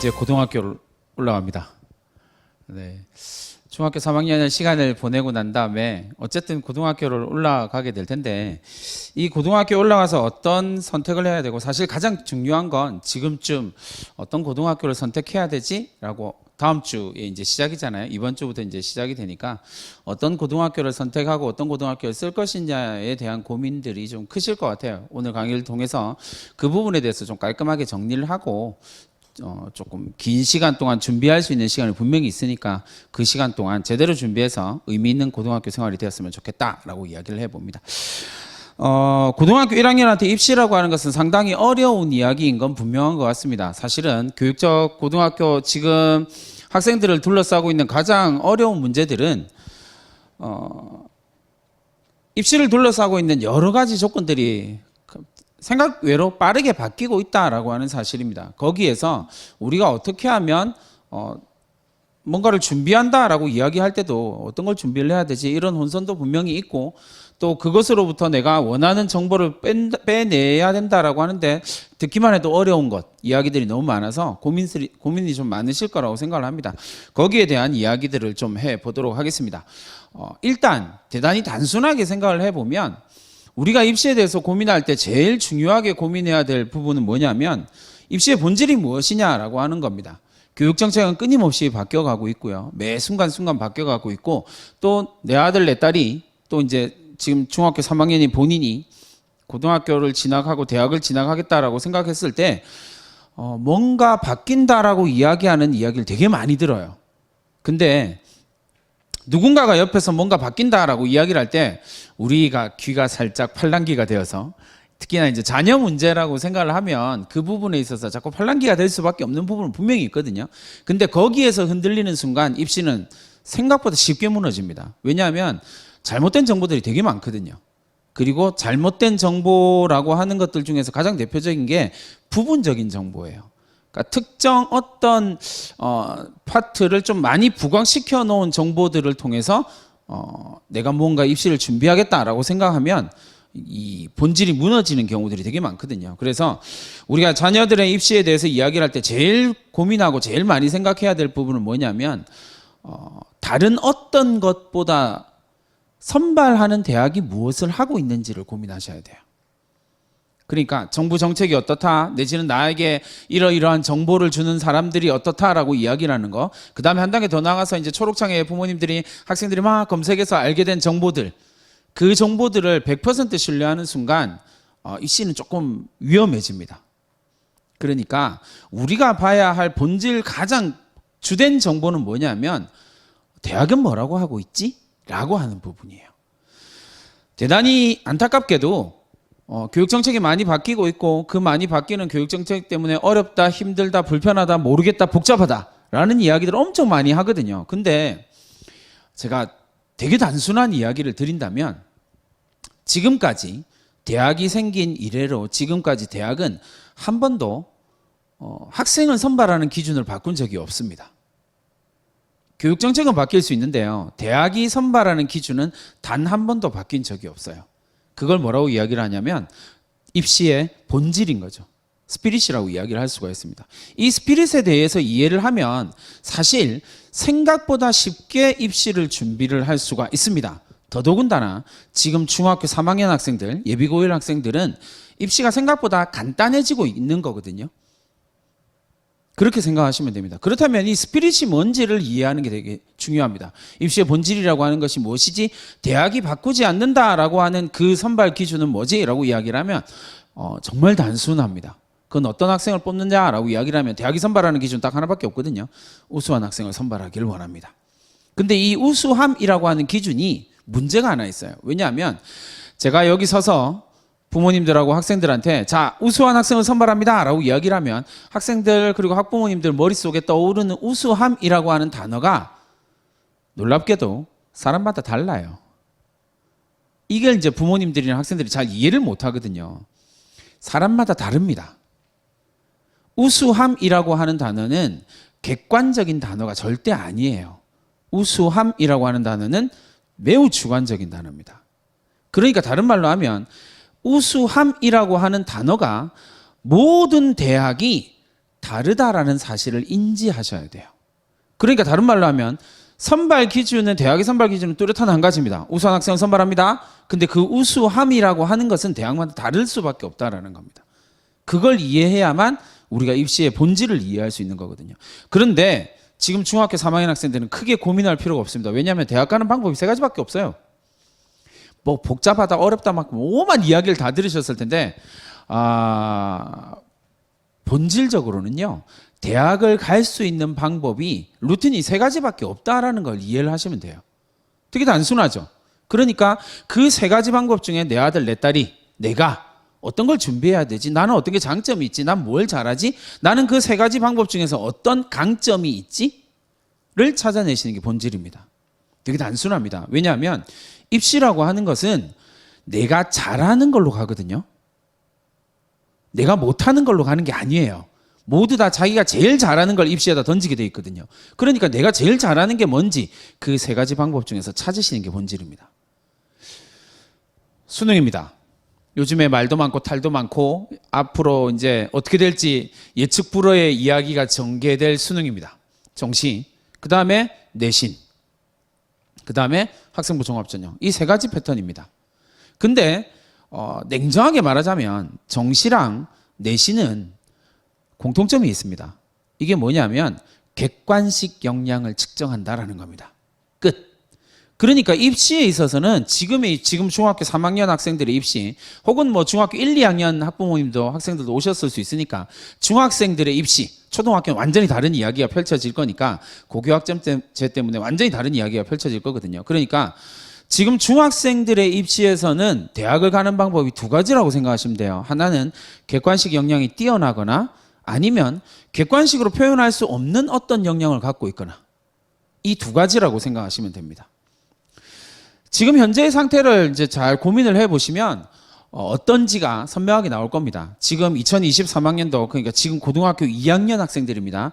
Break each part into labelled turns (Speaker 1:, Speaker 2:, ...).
Speaker 1: 이제 고등학교를 올라갑니다. 네. 중학교 3학년의 시간을 보내고 난 다음에 어쨌든 고등학교를 올라가게 될 텐데, 이 고등학교 올라가서 어떤 선택을 해야 되고, 사실 가장 중요한 건 지금쯤 어떤 고등학교를 선택해야 되지라고, 다음 주에 이제 시작이잖아요. 이번 주부터 이제 시작이 되니까 어떤 고등학교를 선택하고 어떤 고등학교를 쓸 것이냐에 대한 고민들이 좀 크실 것 같아요. 오늘 강의를 통해서 그 부분에 대해서 좀 깔끔하게 정리를 하고, 조금 긴 시간 동안 준비할 수 있는 시간이 분명히 있으니까 그 시간 동안 제대로 준비해서 의미 있는 고등학교 생활이 되었으면 좋겠다라고 이야기를 해봅니다. 고등학교 1학년한테 입시라고 하는 것은 상당히 어려운 이야기인 건 분명한 것 같습니다. 사실은 교육적 고등학교 지금 학생들을 둘러싸고 있는 가장 어려운 문제들은 입시를 둘러싸고 있는 여러 가지 조건들이 생각 외로 빠르게 바뀌고 있다라고 하는 사실입니다. 거기에서 우리가 어떻게 하면 뭔가를 준비한다라고 이야기할 때도 어떤 걸 준비를 해야 되지, 이런 혼선도 분명히 있고, 또 그것으로부터 내가 원하는 정보를 빼내야 된다라고 하는데 듣기만 해도 어려운 것, 이야기들이 너무 많아서 고민이 좀 많으실 거라고 생각을 합니다. 거기에 대한 이야기들을 좀 해보도록 하겠습니다. 일단 대단히 단순하게 생각을 해보면, 우리가 입시에 대해서 고민할 때 제일 중요하게 고민해야 될 부분은 뭐냐면 입시의 본질이 무엇이냐라고 하는 겁니다. 교육정책은 끊임없이 바뀌어가고 있고요. 매 순간순간 바뀌어가고 있고, 또 내 아들 내 딸이 또 이제 지금 중학교 3학년이 본인이 고등학교를 진학하고 대학을 진학하겠다라고 생각했을 때 뭔가 바뀐다라고 이야기하는 이야기를 되게 많이 들어요. 근데 누군가가 옆에서 뭔가 바뀐다라고 이야기를 할 때 우리가 귀가 살짝 팔랑귀가 되어서, 특히나 이제 자녀 문제라고 생각을 하면 그 부분에 있어서 자꾸 팔랑귀가 될 수밖에 없는 부분은 분명히 있거든요. 근데 거기에서 흔들리는 순간 입시는 생각보다 쉽게 무너집니다. 왜냐하면 잘못된 정보들이 되게 많거든요. 그리고 잘못된 정보라고 하는 것들 중에서 가장 대표적인 게 부분적인 정보예요. 그러니까 특정 어떤 파트를 좀 많이 부각시켜 놓은 정보들을 통해서 내가 뭔가 입시를 준비하겠다라고 생각하면 이 본질이 무너지는 경우들이 되게 많거든요. 그래서 우리가 자녀들의 입시에 대해서 이야기를 할 때 제일 고민하고 제일 많이 생각해야 될 부분은 뭐냐면 다른 어떤 것보다 선발하는 대학이 무엇을 하고 있는지를 고민하셔야 돼요. 그러니까 정부 정책이 어떻다, 내지는 나에게 이러이러한 정보를 주는 사람들이 어떻다라고 이야기를 하는 거, 그 다음에 한 단계 더 나가서 이제 초록창에 부모님들이, 학생들이 막 검색해서 알게 된 정보들, 그 정보들을 100% 신뢰하는 순간 입시는 조금 위험해집니다. 그러니까 우리가 봐야 할 본질 가장 주된 정보는 뭐냐면 대학은 뭐라고 하고 있지? 라고 하는 부분이에요. 대단히 안타깝게도 교육정책이 많이 바뀌고 있고, 그 많이 바뀌는 교육정책 때문에 어렵다, 힘들다, 불편하다, 모르겠다, 복잡하다 라는 이야기들을 엄청 많이 하거든요. 근데 제가 되게 단순한 이야기를 드린다면, 지금까지 대학이 생긴 이래로 지금까지 대학은 한 번도 학생을 선발하는 기준을 바꾼 적이 없습니다. 교육정책은 바뀔 수 있는데요, 대학이 선발하는 기준은 단 한 번도 바뀐 적이 없어요. 그걸 뭐라고 이야기를 하냐면 입시의 본질인 거죠. 스피릿이라고 이야기를 할 수가 있습니다. 이 스피릿에 대해서 이해를 하면 사실 생각보다 쉽게 입시를 준비를 할 수가 있습니다. 더더군다나 지금 중학교 3학년 학생들, 예비고1 학생들은 입시가 생각보다 간단해지고 있는 거거든요. 그렇게 생각하시면 됩니다. 그렇다면 이 스피릿이 뭔지를 이해하는 게 되게 중요합니다. 입시의 본질이라고 하는 것이 무엇이지? 대학이 바꾸지 않는다라고 하는 그 선발 기준은 뭐지? 라고 이야기를 하면 정말 단순합니다. 그건 어떤 학생을 뽑느냐라고 이야기를 하면 대학이 선발하는 기준 딱 하나밖에 없거든요. 우수한 학생을 선발하기를 원합니다. 근데 이 우수함이라고 하는 기준이 문제가 하나 있어요. 왜냐하면 제가 여기 서서 부모님들하고 학생들한테 자, 우수한 학생을 선발합니다 라고 이야기를 하면 학생들 그리고 학부모님들 머릿속에 떠오르는 우수함이라고 하는 단어가 놀랍게도 사람마다 달라요. 이걸 이제 부모님들이나 학생들이 잘 이해를 못 하거든요. 사람마다 다릅니다. 우수함이라고 하는 단어는 객관적인 단어가 절대 아니에요. 우수함이라고 하는 단어는 매우 주관적인 단어입니다. 그러니까 다른 말로 하면 우수함이라고 하는 단어가 모든 대학이 다르다라는 사실을 인지하셔야 돼요. 그러니까 다른 말로 하면 선발 기준은 대학의 선발 기준은 뚜렷한 한 가지입니다. 우수한 학생을 선발합니다. 근데 그 우수함이라고 하는 것은 대학마다 다를 수밖에 없다라는 겁니다. 그걸 이해해야만 우리가 입시의 본질을 이해할 수 있는 거거든요. 그런데 지금 중학교 3학년 학생들은 크게 고민할 필요가 없습니다. 왜냐하면 대학 가는 방법이 세 가지밖에 없어요. 뭐 복잡하다 어렵다 막 오만 이야기를 다 들으셨을 텐데 본질적으로는요. 대학을 갈 수 있는 방법이 루틴이 세 가지밖에 없다라는 걸 이해를 하시면 돼요. 되게 단순하죠. 그러니까 그 세 가지 방법 중에 내 아들 내 딸이 내가 어떤 걸 준비해야 되지? 나는 어떤 게 장점이 있지? 난 뭘 잘하지? 나는 그 세 가지 방법 중에서 어떤 강점이 있지? 를 찾아내시는 게 본질입니다. 되게 단순합니다. 왜냐하면 입시라고 하는 것은 내가 잘하는 걸로 가거든요. 내가 못하는 걸로 가는 게 아니에요. 모두 다 자기가 제일 잘하는 걸 입시에다 던지게 돼 있거든요. 그러니까 내가 제일 잘하는 게 뭔지 그 세 가지 방법 중에서 찾으시는 게 본질입니다. 수능입니다. 요즘에 말도 많고 탈도 많고 앞으로 이제 어떻게 될지 예측 불허의 이야기가 전개될 수능입니다. 정시, 그 다음에 내신, 그 다음에 학생부 종합전형. 이 세 가지 패턴입니다. 근데 냉정하게 말하자면 정시랑 내신은 공통점이 있습니다. 이게 뭐냐면 객관식 역량을 측정한다라는 겁니다. 끝. 그러니까 입시에 있어서는 지금 중학교 3학년 학생들의 입시 혹은 뭐 중학교 1, 2학년 학부모님도 학생들도 오셨을 수 있으니까 중학생들의 입시, 초등학교는 완전히 다른 이야기가 펼쳐질 거니까 고교학점제 때문에 완전히 다른 이야기가 펼쳐질 거거든요. 그러니까 지금 중학생들의 입시에서는 대학을 가는 방법이 두 가지라고 생각하시면 돼요. 하나는 객관식 역량이 뛰어나거나 아니면 객관식으로 표현할 수 없는 어떤 역량을 갖고 있거나 이 두 가지라고 생각하시면 됩니다. 지금 현재의 상태를 이제 잘 고민을 해보시면 어떤지가 선명하게 나올 겁니다. 지금 2023학년도 그러니까 지금 고등학교 2학년 학생들입니다.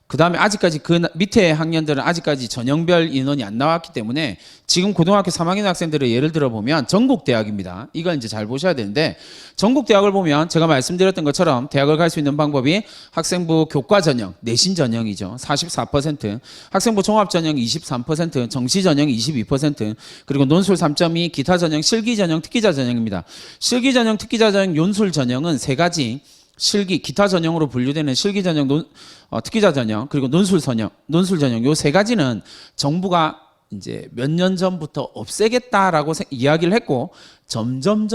Speaker 1: 그 다음에 아직까지 그 밑에 학년들은 아직까지 전형별 인원이 안 나왔기 때문에 지금 고등학교 3학년 학생들을 예를 들어 보면 전국대학입니다. 이걸 이제 잘 보셔야 되는데 전국대학을 보면 제가 말씀드렸던 것처럼 대학을 갈 수 있는 방법이 학생부 교과 전형, 내신 전형이죠. 44%, 학생부 종합 전형 23%, 정시 전형 22%, 그리고 논술 3.2, 기타 전형, 실기 전형, 특기자 전형입니다. 실기 전형, 특기자 전형, 논술 전형은 세 가지 실기, 기타 전형으로 분류되는 실기 전형, 특기자 전형, 그리고 논술 전형, 요 세 가지는 정부가 이제 몇 년 전부터 없애겠다라고 이야기를 했고 점점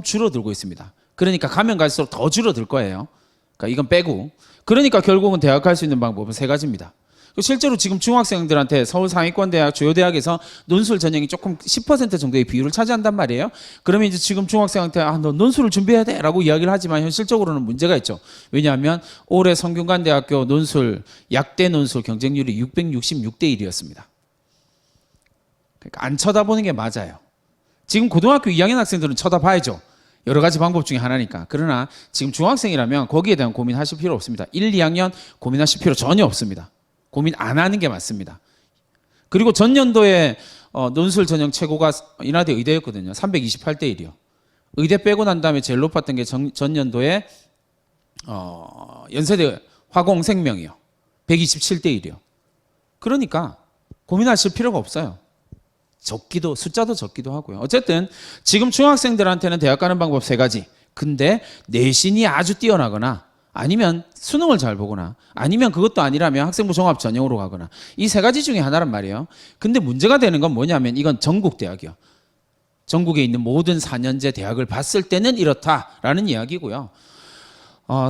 Speaker 1: 줄어들고 있습니다. 그러니까 가면 갈수록 더 줄어들 거예요. 그러니까 이건 빼고. 그러니까 결국은 대학 갈 수 있는 방법은 세 가지입니다. 실제로 지금 중학생들한테 서울 상위권 대학, 주요 대학에서 논술 전형이 조금 10% 정도의 비율을 차지한단 말이에요. 그러면 이제 지금 중학생한테 너 논술을 준비해야 돼 라고 이야기를 하지만 현실적으로는 문제가 있죠. 왜냐하면 올해 성균관대학교 논술, 약대 논술 경쟁률이 666대 1이었습니다. 그러니까 안 쳐다보는 게 맞아요. 지금 고등학교 2학년 학생들은 쳐다봐야죠. 여러 가지 방법 중에 하나니까. 그러나 지금 중학생이라면 거기에 대한 고민하실 필요 없습니다. 1, 2학년 고민하실 필요 전혀 없습니다. 고민 안 하는 게 맞습니다. 그리고 전년도에 논술 전형 최고가 인하대 의대였거든요. 328대 1이요. 의대 빼고 난 다음에 제일 높았던 게 전년도에 연세대 화공생명이요. 127대 1이요. 그러니까 고민하실 필요가 없어요. 숫자도 적기도 하고요. 어쨌든 지금 중학생들한테는 대학 가는 방법 세 가지. 근데 내신이 아주 뛰어나거나 아니면 수능을 잘 보거나 아니면 그것도 아니라면 학생부 종합 전형으로 가거나 이 세 가지 중에 하나란 말이에요. 근데 문제가 되는 건 뭐냐면 이건 전국 대학이요. 전국에 있는 모든 4년제 대학을 봤을 때는 이렇다라는 이야기고요.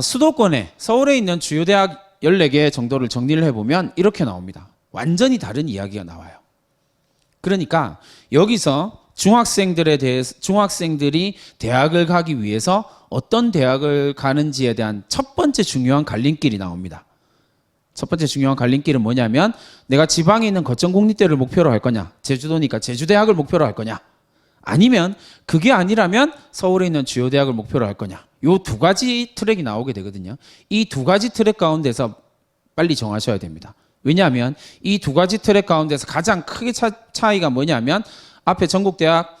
Speaker 1: 수도권에 서울에 있는 주요 대학 14개 정도를 정리를 해보면 이렇게 나옵니다. 완전히 다른 이야기가 나와요. 그러니까 여기서 중학생들이 대학을 가기 위해서 어떤 대학을 가는지에 대한 첫 번째 중요한 갈림길이 나옵니다. 첫 번째 중요한 갈림길은 뭐냐면 내가 지방에 있는 거점 공립대를 목표로 할 거냐, 제주도니까 제주대학을 목표로 할 거냐, 아니면 그게 아니라면 서울에 있는 주요 대학을 목표로 할 거냐. 요 두 가지 트랙이 나오게 되거든요. 이 두 가지 트랙 가운데서 빨리 정하셔야 됩니다. 왜냐하면 이 두 가지 트랙 가운데서 가장 크게 차이가 뭐냐면 앞에 전국대학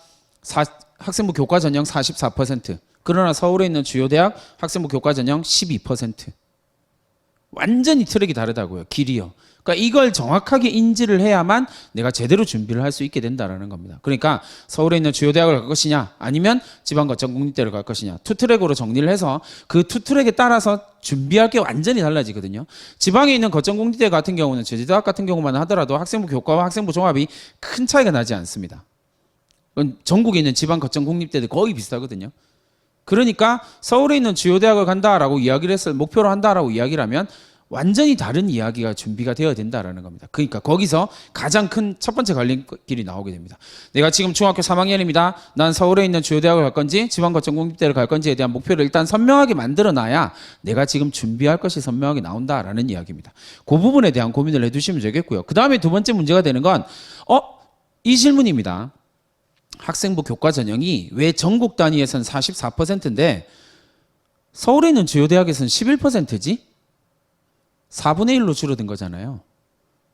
Speaker 1: 학생부 교과 전형 44%, 그러나 서울에 있는 주요 대학 학생부 교과 전형 12%. 완전히 트랙이 다르다고요. 길이요. 그러니까 이걸 정확하게 인지를 해야만 내가 제대로 준비를 할 수 있게 된다라는 겁니다. 그러니까 서울에 있는 주요 대학을 갈 것이냐 아니면 지방거점국립대를 갈 것이냐 투 트랙으로 정리를 해서 그 투 트랙에 따라서 준비할 게 완전히 달라지거든요. 지방에 있는 거점국립대 같은 경우는 제주대학 같은 경우만 하더라도 학생부 교과와 학생부 종합이 큰 차이가 나지 않습니다. 전국에 있는 지방 거점국립대들 거의 비슷하거든요. 그러니까 서울에 있는 주요 대학을 간다라고 이야기를 했을 목표로 한다라고 이야기를 하면 완전히 다른 이야기가 준비가 되어야 된다라는 겁니다. 그러니까 거기서 가장 큰 첫 번째 갈림길이 나오게 됩니다. 내가 지금 중학교 3학년입니다. 난 서울에 있는 주요 대학을 갈 건지 지방거점국립대를 갈 건지에 대한 목표를 일단 선명하게 만들어놔야 내가 지금 준비할 것이 선명하게 나온다라는 이야기입니다. 그 부분에 대한 고민을 해두시면 되겠고요. 그 다음에 두 번째 문제가 되는 건 이 질문입니다. 학생부 교과 전형이 왜 전국 단위에서는 44%인데 서울에 있는 주요 대학에서는 11%지? 4분의 1로 줄어든 거잖아요.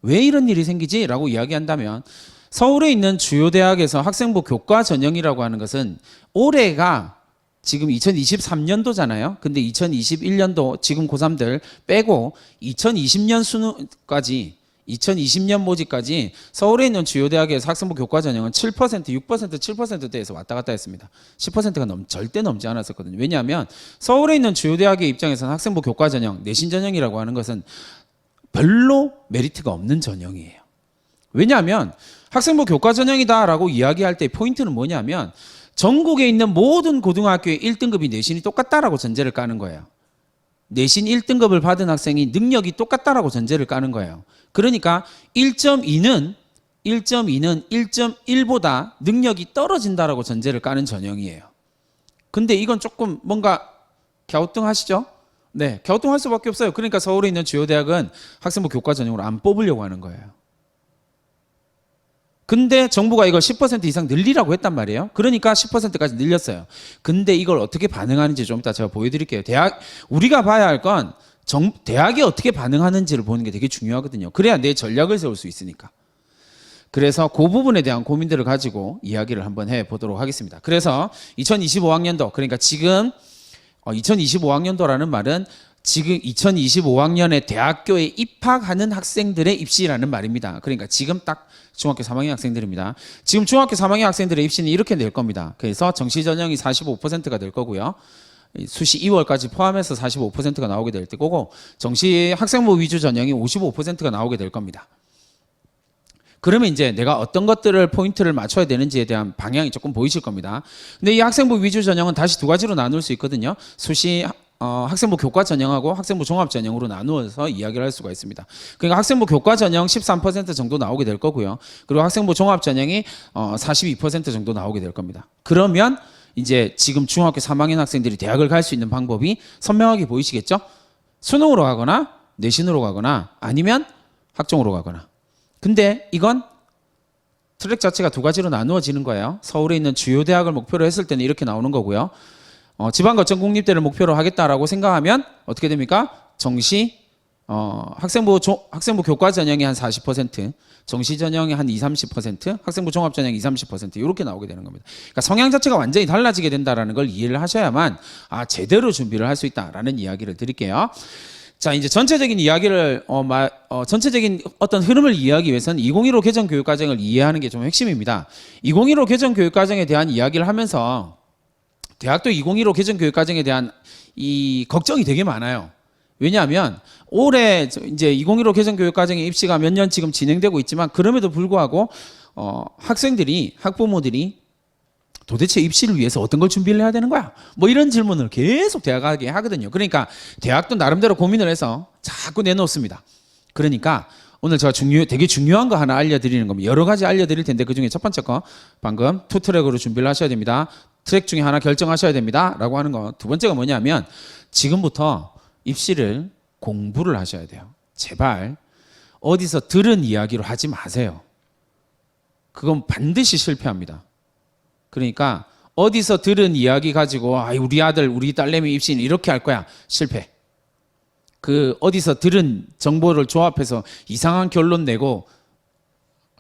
Speaker 1: 왜 이런 일이 생기지? 라고 이야기한다면 서울에 있는 주요 대학에서 학생부 교과 전형이라고 하는 것은 올해가 지금 2023년도잖아요. 근데 2021년도 지금 고3들 빼고 2020년 수능까지 2020년 모집까지 서울에 있는 주요 대학에서 학생부 교과 전형은 7%, 6%, 7%대에서 왔다 갔다 했습니다. 10%가 절대 넘지 않았었거든요. 왜냐하면 서울에 있는 주요 대학의 입장에서는 학생부 교과 전형, 내신 전형이라고 하는 것은 별로 메리트가 없는 전형이에요. 왜냐하면 학생부 교과 전형이다라고 이야기할 때 포인트는 뭐냐면 전국에 있는 모든 고등학교의 1등급이 내신이 똑같다라고 전제를 까는 거예요. 내신 1등급을 받은 학생이 능력이 똑같다라고 전제를 까는 거예요. 그러니까 1.2는 1.1보다 능력이 떨어진다라고 전제를 까는 전형이에요. 근데 이건 조금 뭔가 갸우뚱하시죠? 네, 갸우뚱할 수밖에 없어요. 그러니까 서울에 있는 주요 대학은 학생부 교과 전형으로 안 뽑으려고 하는 거예요. 근데 정부가 이걸 10% 이상 늘리라고 했단 말이에요. 그러니까 10%까지 늘렸어요. 근데 이걸 어떻게 반응하는지 좀 이따 제가 보여드릴게요. 우리가 봐야 할 건 대학이 어떻게 반응하는지를 보는 게 되게 중요하거든요. 그래야 내 전략을 세울 수 있으니까. 그래서 그 부분에 대한 고민들을 가지고 이야기를 한번 해보도록 하겠습니다. 그래서 2025학년도, 그러니까 지금 2025학년도라는 말은 지금 2025학년에 대학교에 입학하는 학생들의 입시라는 말입니다. 그러니까 지금 딱 중학교 3학년 학생들입니다. 지금 중학교 3학년 학생들의 입시는 이렇게 될 겁니다. 그래서 정시 전형이 45%가 될 거고요. 수시 2월까지 포함해서 45%가 나오게 될 거고 정시 학생부 위주 전형이 55%가 나오게 될 겁니다. 그러면 이제 내가 어떤 것들을 포인트를 맞춰야 되는지에 대한 방향이 조금 보이실 겁니다. 근데 이 학생부 위주 전형은 다시 두 가지로 나눌 수 있거든요. 수시 학생부 교과 전형하고 학생부 종합 전형으로 나누어서 이야기를 할 수가 있습니다. 그러니까 학생부 교과 전형 13% 정도 나오게 될 거고요. 그리고 학생부 종합 전형이 42% 정도 나오게 될 겁니다. 그러면 이제 지금 중학교 3학년 학생들이 대학을 갈 수 있는 방법이 선명하게 보이시겠죠? 수능으로 가거나 내신으로 가거나 아니면 학종으로 가거나. 근데 이건 트랙 자체가 두 가지로 나누어지는 거예요. 서울에 있는 주요 대학을 목표로 했을 때는 이렇게 나오는 거고요. 지방거점국립대를 목표로 하겠다라고 생각하면 어떻게 됩니까? 정시 학생부 교과 전형이 한 40%, 정시 전형이 한 20-30%, 학생부 종합 전형이 20-30% 이렇게 나오게 되는 겁니다. 그러니까 성향 자체가 완전히 달라지게 된다라는 걸 이해를 하셔야만 제대로 준비를 할 수 있다라는 이야기를 드릴게요. 자, 이제 전체적인 이야기를 전체적인 어떤 흐름을 이해하기 위해서는 2015 개정 교육 과정을 이해하는 게 좀 핵심입니다. 2015 개정 교육 과정에 대한 이야기를 하면서 대학도 2015 개정 교육 과정에 대한 이 걱정이 되게 많아요. 왜냐하면 올해 이제 2015 개정 교육 과정의 입시가 몇 년 지금 진행되고 있지만 그럼에도 불구하고 학생들이 학부모들이 도대체 입시를 위해서 어떤 걸 준비를 해야 되는 거야? 뭐 이런 질문을 계속 대학에게 하거든요. 그러니까 대학도 나름대로 고민을 해서 자꾸 내놓습니다. 그러니까 오늘 제가 되게 중요한 거 하나 알려드리는 겁니다. 여러 가지 알려드릴 텐데 그중에 첫 번째 거 방금 투 트랙으로 준비를 하셔야 됩니다. 트랙 중에 하나 결정하셔야 됩니다. 라고 하는 거. 두 번째가 뭐냐면 지금부터 입시를 공부를 하셔야 돼요. 제발 어디서 들은 이야기로 하지 마세요. 그건 반드시 실패합니다. 그러니까 어디서 들은 이야기 가지고 우리 아들 우리 딸내미 입시는 이렇게 할 거야. 실패. 그 어디서 들은 정보를 조합해서 이상한 결론 내고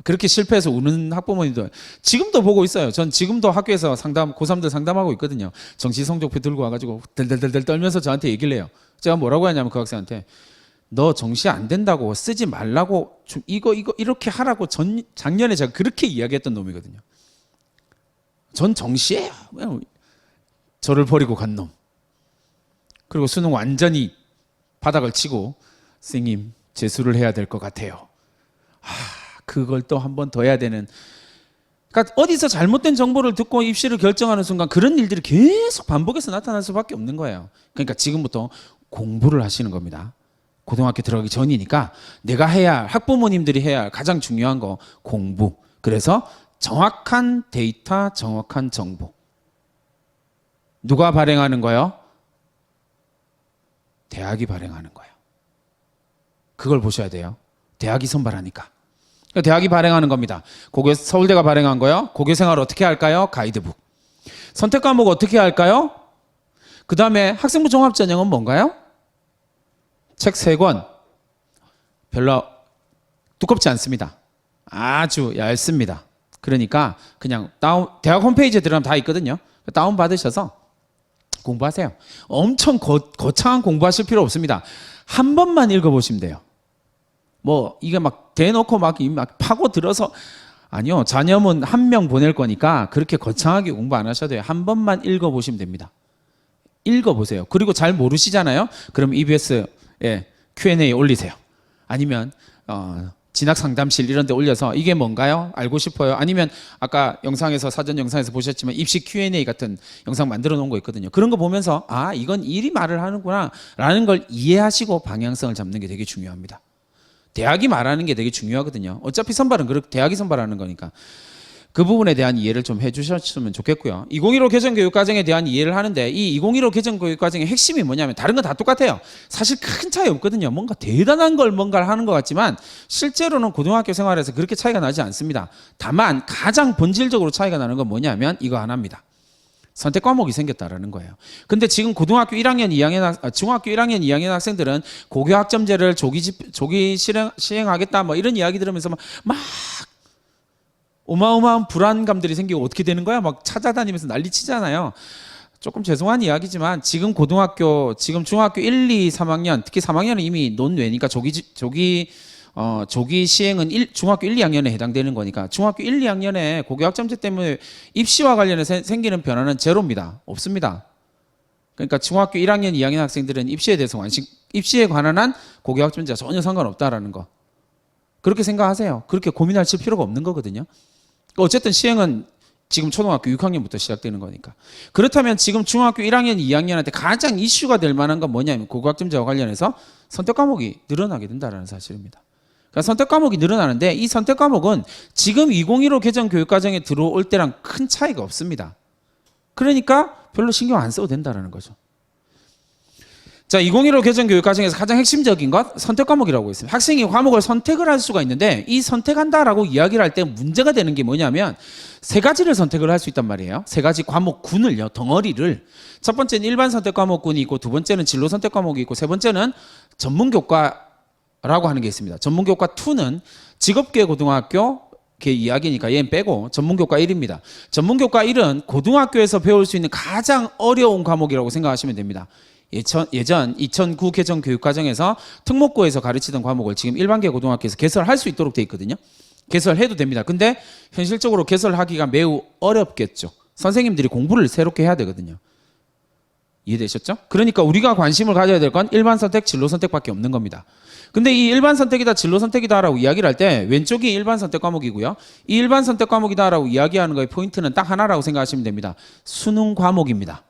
Speaker 1: 그렇게 실패해서 우는 학부모님도 지금도 보고 있어요. 전 지금도 학교에서 고3들 상담하고 있거든요. 정시 성적표 들고 와가지고 덜덜덜덜 떨면서 저한테 얘기를 해요. 제가 뭐라고 하냐면 그 학생한테 너 정시 안 된다고 쓰지 말라고 이거 이렇게 하라고 작년에 제가 그렇게 이야기했던 놈이거든요. 전 정시예요. 저를 버리고 간 놈. 그리고 수능 완전히 바닥을 치고 선생님 재수를 해야 될 것 같아요. 그걸 또 한 번 더 해야 되는. 그러니까 어디서 잘못된 정보를 듣고 입시를 결정하는 순간 그런 일들이 계속 반복해서 나타날 수밖에 없는 거예요. 그러니까 지금부터 공부를 하시는 겁니다. 고등학교 들어가기 전이니까 내가 해야 할, 학부모님들이 해야 할 가장 중요한 거 공부. 그래서 정확한 데이터, 정확한 정보. 누가 발행하는 거예요? 대학이 발행하는 거예요. 그걸 보셔야 돼요. 대학이 선발하니까. 그러니까 대학이 발행하는 겁니다. 서울대가 발행한 거요. 고교생활 어떻게 할까요? 가이드북. 선택 과목 어떻게 할까요? 그 다음에 학생부 종합전형은 뭔가요? 책 3권. 별로 두껍지 않습니다. 아주 얇습니다. 그러니까 그냥 대학 홈페이지에 들어가면 다 있거든요. 다운 받으셔서 공부하세요. 엄청 거창한 공부하실 필요 없습니다. 한 번만 읽어보시면 돼요. 뭐 이게 막 대놓고 막 파고 들어서 아니요. 자녀문 1명 보낼 거니까 그렇게 거창하게 공부 안 하셔도 돼요. 한 번만 읽어보시면 됩니다. 읽어보세요. 그리고 잘 모르시잖아요. 그럼 EBS에 Q&A 올리세요. 아니면 진학 상담실 이런 데 올려서 이게 뭔가요? 알고 싶어요. 아니면 아까 영상에서 사전 영상에서 보셨지만 입시 Q&A 같은 영상 만들어 놓은 거 있거든요. 그런 거 보면서 이건 일이 말을 하는구나 라는 걸 이해하시고 방향성을 잡는 게 되게 중요합니다. 대학이 말하는 게 되게 중요하거든요. 어차피 선발은 대학이 선발하는 거니까 그 부분에 대한 이해를 좀 해주셨으면 좋겠고요. 2015 개정교육과정에 대한 이해를 하는데 이 2015 개정교육과정의 핵심이 뭐냐면 다른 건 다 똑같아요. 사실 큰 차이 없거든요. 뭔가 대단한 걸 뭔가를 하는 것 같지만 실제로는 고등학교 생활에서 그렇게 차이가 나지 않습니다. 다만 가장 본질적으로 차이가 나는 건 뭐냐면 이거 하나입니다. 선택 과목이 생겼다라는 거예요. 근데 지금 고등학교 1학년, 2학년, 중학교 1학년, 2학년 학생들은 고교 학점제를 조기 시행하겠다 뭐 이런 이야기 들으면서 막 어마어마한 불안감들이 생기고 어떻게 되는 거야? 막 찾아다니면서 난리 치잖아요. 조금 죄송한 이야기지만 지금 중학교 1, 2, 3학년, 특히 3학년은 이미 논외니까 조기 시행은 중학교 1, 2학년에 해당되는 거니까 중학교 1, 2학년에 고교 학점제 때문에 입시와 관련해서 생기는 변화는 제로입니다. 없습니다. 그러니까 중학교 1학년, 2학년 학생들은 입시에 대해서 입시에 관한 한 고교 학점제가 전혀 상관없다라는 거. 그렇게 생각하세요. 그렇게 고민하실 필요가 없는 거거든요. 어쨌든 시행은 지금 초등학교 6학년부터 시작되는 거니까. 그렇다면 지금 중학교 1학년, 2학년한테 가장 이슈가 될 만한 건 뭐냐면 고교학점제와 관련해서 선택 과목이 늘어나게 된다는 사실입니다. 그러니까 선택 과목이 늘어나는데 이 선택 과목은 지금 2015 개정 교육과정에 들어올 때랑 큰 차이가 없습니다. 그러니까 별로 신경 안 써도 된다는 거죠. 자, 2015 개정 교육과정에서 가장 핵심적인 것 선택 과목이라고 있습니다. 학생이 과목을 선택을 할 수가 있는데 이 선택한다라고 이야기를 할 때 문제가 되는 게 뭐냐면 3가지를 선택을 할 수 있단 말이에요. 3가지 과목군을요, 덩어리를. 첫 번째는 일반 선택 과목군이 있고 두 번째는 진로 선택 과목이 있고 세 번째는 전문교과라고 하는 게 있습니다. 전문교과 2는 직업계 고등학교 이야기니까 얘는 빼고 전문교과 1입니다. 전문교과 1은 고등학교에서 배울 수 있는 가장 어려운 과목이라고 생각하시면 됩니다. 예전 2009 개정 교육과정에서 특목고에서 가르치던 과목을 지금 일반계 고등학교에서 개설할 수 있도록 돼 있거든요. 개설해도 됩니다. 근데 현실적으로 개설하기가 매우 어렵겠죠. 선생님들이 공부를 새롭게 해야 되거든요. 이해되셨죠? 그러니까 우리가 관심을 가져야 될 건 일반 선택, 진로 선택밖에 없는 겁니다. 근데 이 일반 선택이다, 진로 선택이다라고 이야기를 할 때 왼쪽이 일반 선택 과목이고요. 이 일반 선택 과목이다라고 이야기하는 거의 포인트는 딱 하나라고 생각하시면 됩니다. 수능 과목입니다.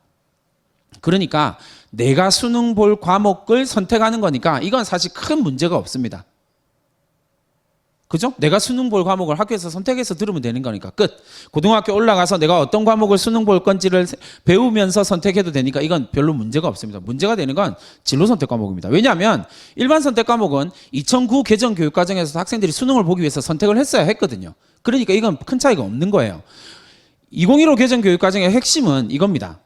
Speaker 1: 그러니까 내가 수능 볼 과목을 선택하는 거니까 이건 사실 큰 문제가 없습니다. 그죠? 내가 수능 볼 과목을 학교에서 선택해서 들으면 되는 거니까 끝. 고등학교 올라가서 내가 어떤 과목을 수능 볼 건지를 배우면서 선택해도 되니까 이건 별로 문제가 없습니다. 문제가 되는 건 진로 선택 과목입니다. 왜냐하면 일반 선택 과목은 2009 개정 교육과정에서 학생들이 수능을 보기 위해서 선택을 했어야 했거든요. 그러니까 이건 큰 차이가 없는 거예요. 2015 개정 교육과정의 핵심은 이겁니다.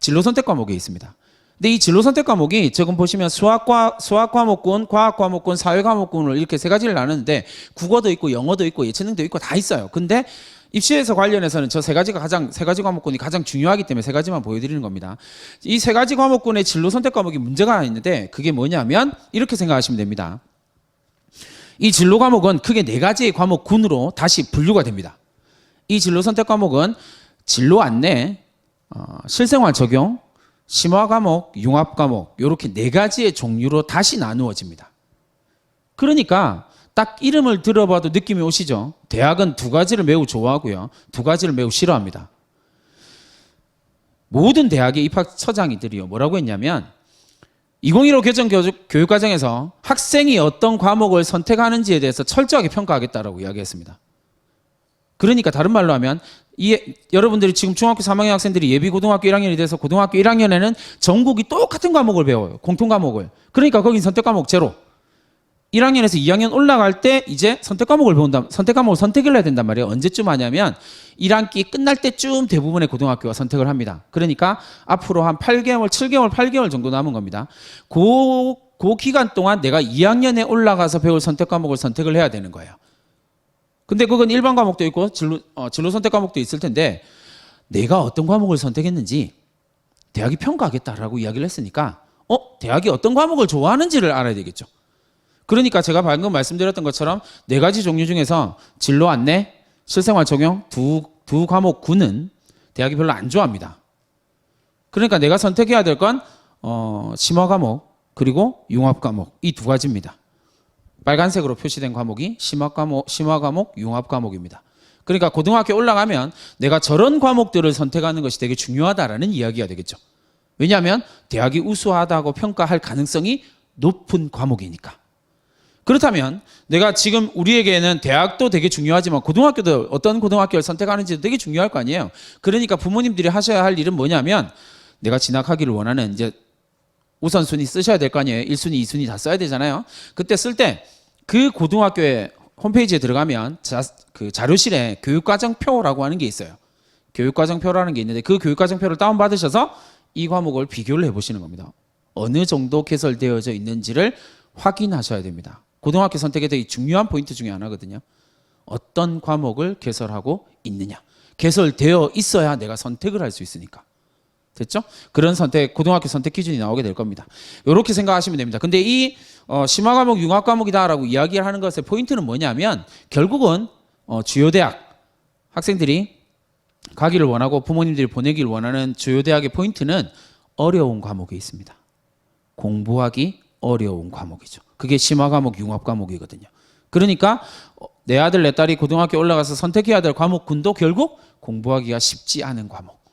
Speaker 1: 진로 선택 과목에 있습니다. 근데 이 진로 선택 과목이 지금 보시면 수학 과목군, 과학 과목군, 사회 과목군을 이렇게 3가지를 나누는데 국어도 있고 영어도 있고 예체능도 있고 다 있어요. 근데 입시에서 관련해서는 저 세 가지 과목군이 가장 중요하기 때문에 세 가지만 보여드리는 겁니다. 이 세 가지 과목군의 진로 선택 과목이 문제가 있는데 그게 뭐냐면 이렇게 생각하시면 됩니다. 이 진로 과목은 크게 네 가지의 과목군으로 다시 분류가 됩니다. 이 진로 선택 과목은 진로 안내, 실생활 적용, 심화 과목, 융합 과목 이렇게 네 가지의 종류로 다시 나누어집니다. 그러니까 딱 이름을 들어봐도 느낌이 오시죠? 대학은 두 가지를 매우 좋아하고요. 두 가지를 매우 싫어합니다. 모든 대학의 입학처장이들이요. 뭐라고 했냐면 2015 개정 교육과정에서 학생이 어떤 과목을 선택하는지에 대해서 철저하게 평가하겠다라고 이야기했습니다. 그러니까 다른 말로 하면 여러분들이 지금 중학교 3학년 학생들이 예비 고등학교 1학년이 돼서 고등학교 1학년에는 전국이 똑같은 과목을 배워요. 공통 과목을. 그러니까 거긴 선택 과목 제로. 1학년에서 2학년 올라갈 때 이제 선택 과목을 선택을 해야 된단 말이에요. 언제쯤 하냐면 1학기 끝날 때쯤 대부분의 고등학교가 선택을 합니다. 그러니까 앞으로 한 8개월 정도 남은 겁니다. 그 기간 동안 내가 2학년에 올라가서 배울 선택 과목을 선택을 해야 되는 거예요. 근데 그건 일반 과목도 있고 진로 선택 과목도 있을 텐데 내가 어떤 과목을 선택했는지 대학이 평가하겠다라고 이야기를 했으니까 대학이 어떤 과목을 좋아하는지를 알아야 되겠죠. 그러니까 제가 방금 말씀드렸던 것처럼 네 가지 종류 중에서 진로 안내, 실생활 적용 두 과목군은 대학이 별로 안 좋아합니다. 그러니까 내가 선택해야 될 건 심화 과목 그리고 융합 과목 이 두 가지입니다. 빨간색으로 표시된 과목이 심화 과목, 융합 과목입니다. 그러니까 고등학교 올라가면 내가 저런 과목들을 선택하는 것이 되게 중요하다라는 이야기가 되겠죠. 왜냐하면 대학이 우수하다고 평가할 가능성이 높은 과목이니까. 그렇다면 내가 지금 우리에게는 대학도 되게 중요하지만 고등학교도 어떤 고등학교를 선택하는지도 되게 중요할 거 아니에요. 그러니까 부모님들이 하셔야 할 일은 뭐냐면 내가 진학하기를 원하는 이제 우선순위 쓰셔야 될 거 아니에요. 1순위, 2순위 다 써야 되잖아요. 그때 쓸 때 그 고등학교의 홈페이지에 들어가면 그 자료실에 교육과정표라고 하는 게 있어요. 교육과정표라는 게 있는데 그 교육과정표를 다운받으셔서 이 과목을 비교를 해보시는 겁니다. 어느 정도 개설되어져 있는지를 확인하셔야 됩니다. 고등학교 선택에 되게 중요한 포인트 중에 하나거든요. 어떤 과목을 개설하고 있느냐. 개설되어 있어야 내가 선택을 할 수 있으니까. 됐죠? 그런 고등학교 선택 기준이 나오게 될 겁니다. 이렇게 생각하시면 됩니다. 근데 이 심화 과목, 융합 과목이다라고 이야기를 하는 것의 포인트는 뭐냐면 결국은 주요 대학 학생들이 가기를 원하고 부모님들이 보내기를 원하는 주요 대학의 포인트는 어려운 과목에 있습니다. 공부하기 어려운 과목이죠. 그게 심화 과목, 융합 과목이거든요. 그러니까 내 아들, 내 딸이 고등학교 올라가서 선택해야 될 과목군도 결국 공부하기가 쉽지 않은 과목.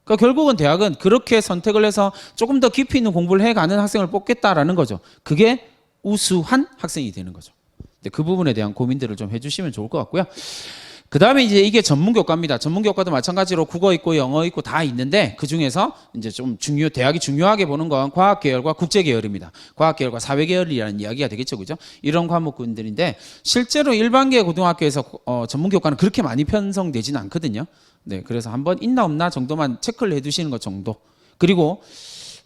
Speaker 1: 그러니까 결국은 대학은 그렇게 선택을 해서 조금 더 깊이 있는 공부를 해가는 학생을 뽑겠다라는 거죠. 그게 우수한 학생이 되는 거죠. 근데 그 부분에 대한 고민들을 좀 해주시면 좋을 것 같고요. 그 다음에 이제 이게 전문교과입니다. 전문교과도 마찬가지로 국어 있고 영어 있고 다 있는데 그 중에서 이제 좀 대학이 중요하게 보는 건 과학계열과 국제계열입니다. 과학계열과 사회계열이라는 이야기가 되겠죠, 그죠? 이런 과목군들인데 실제로 일반계 고등학교에서 전문교과는 그렇게 많이 편성되지는 않거든요. 네, 그래서 한번 있나 없나 정도만 체크를 해두시는 것 정도. 그리고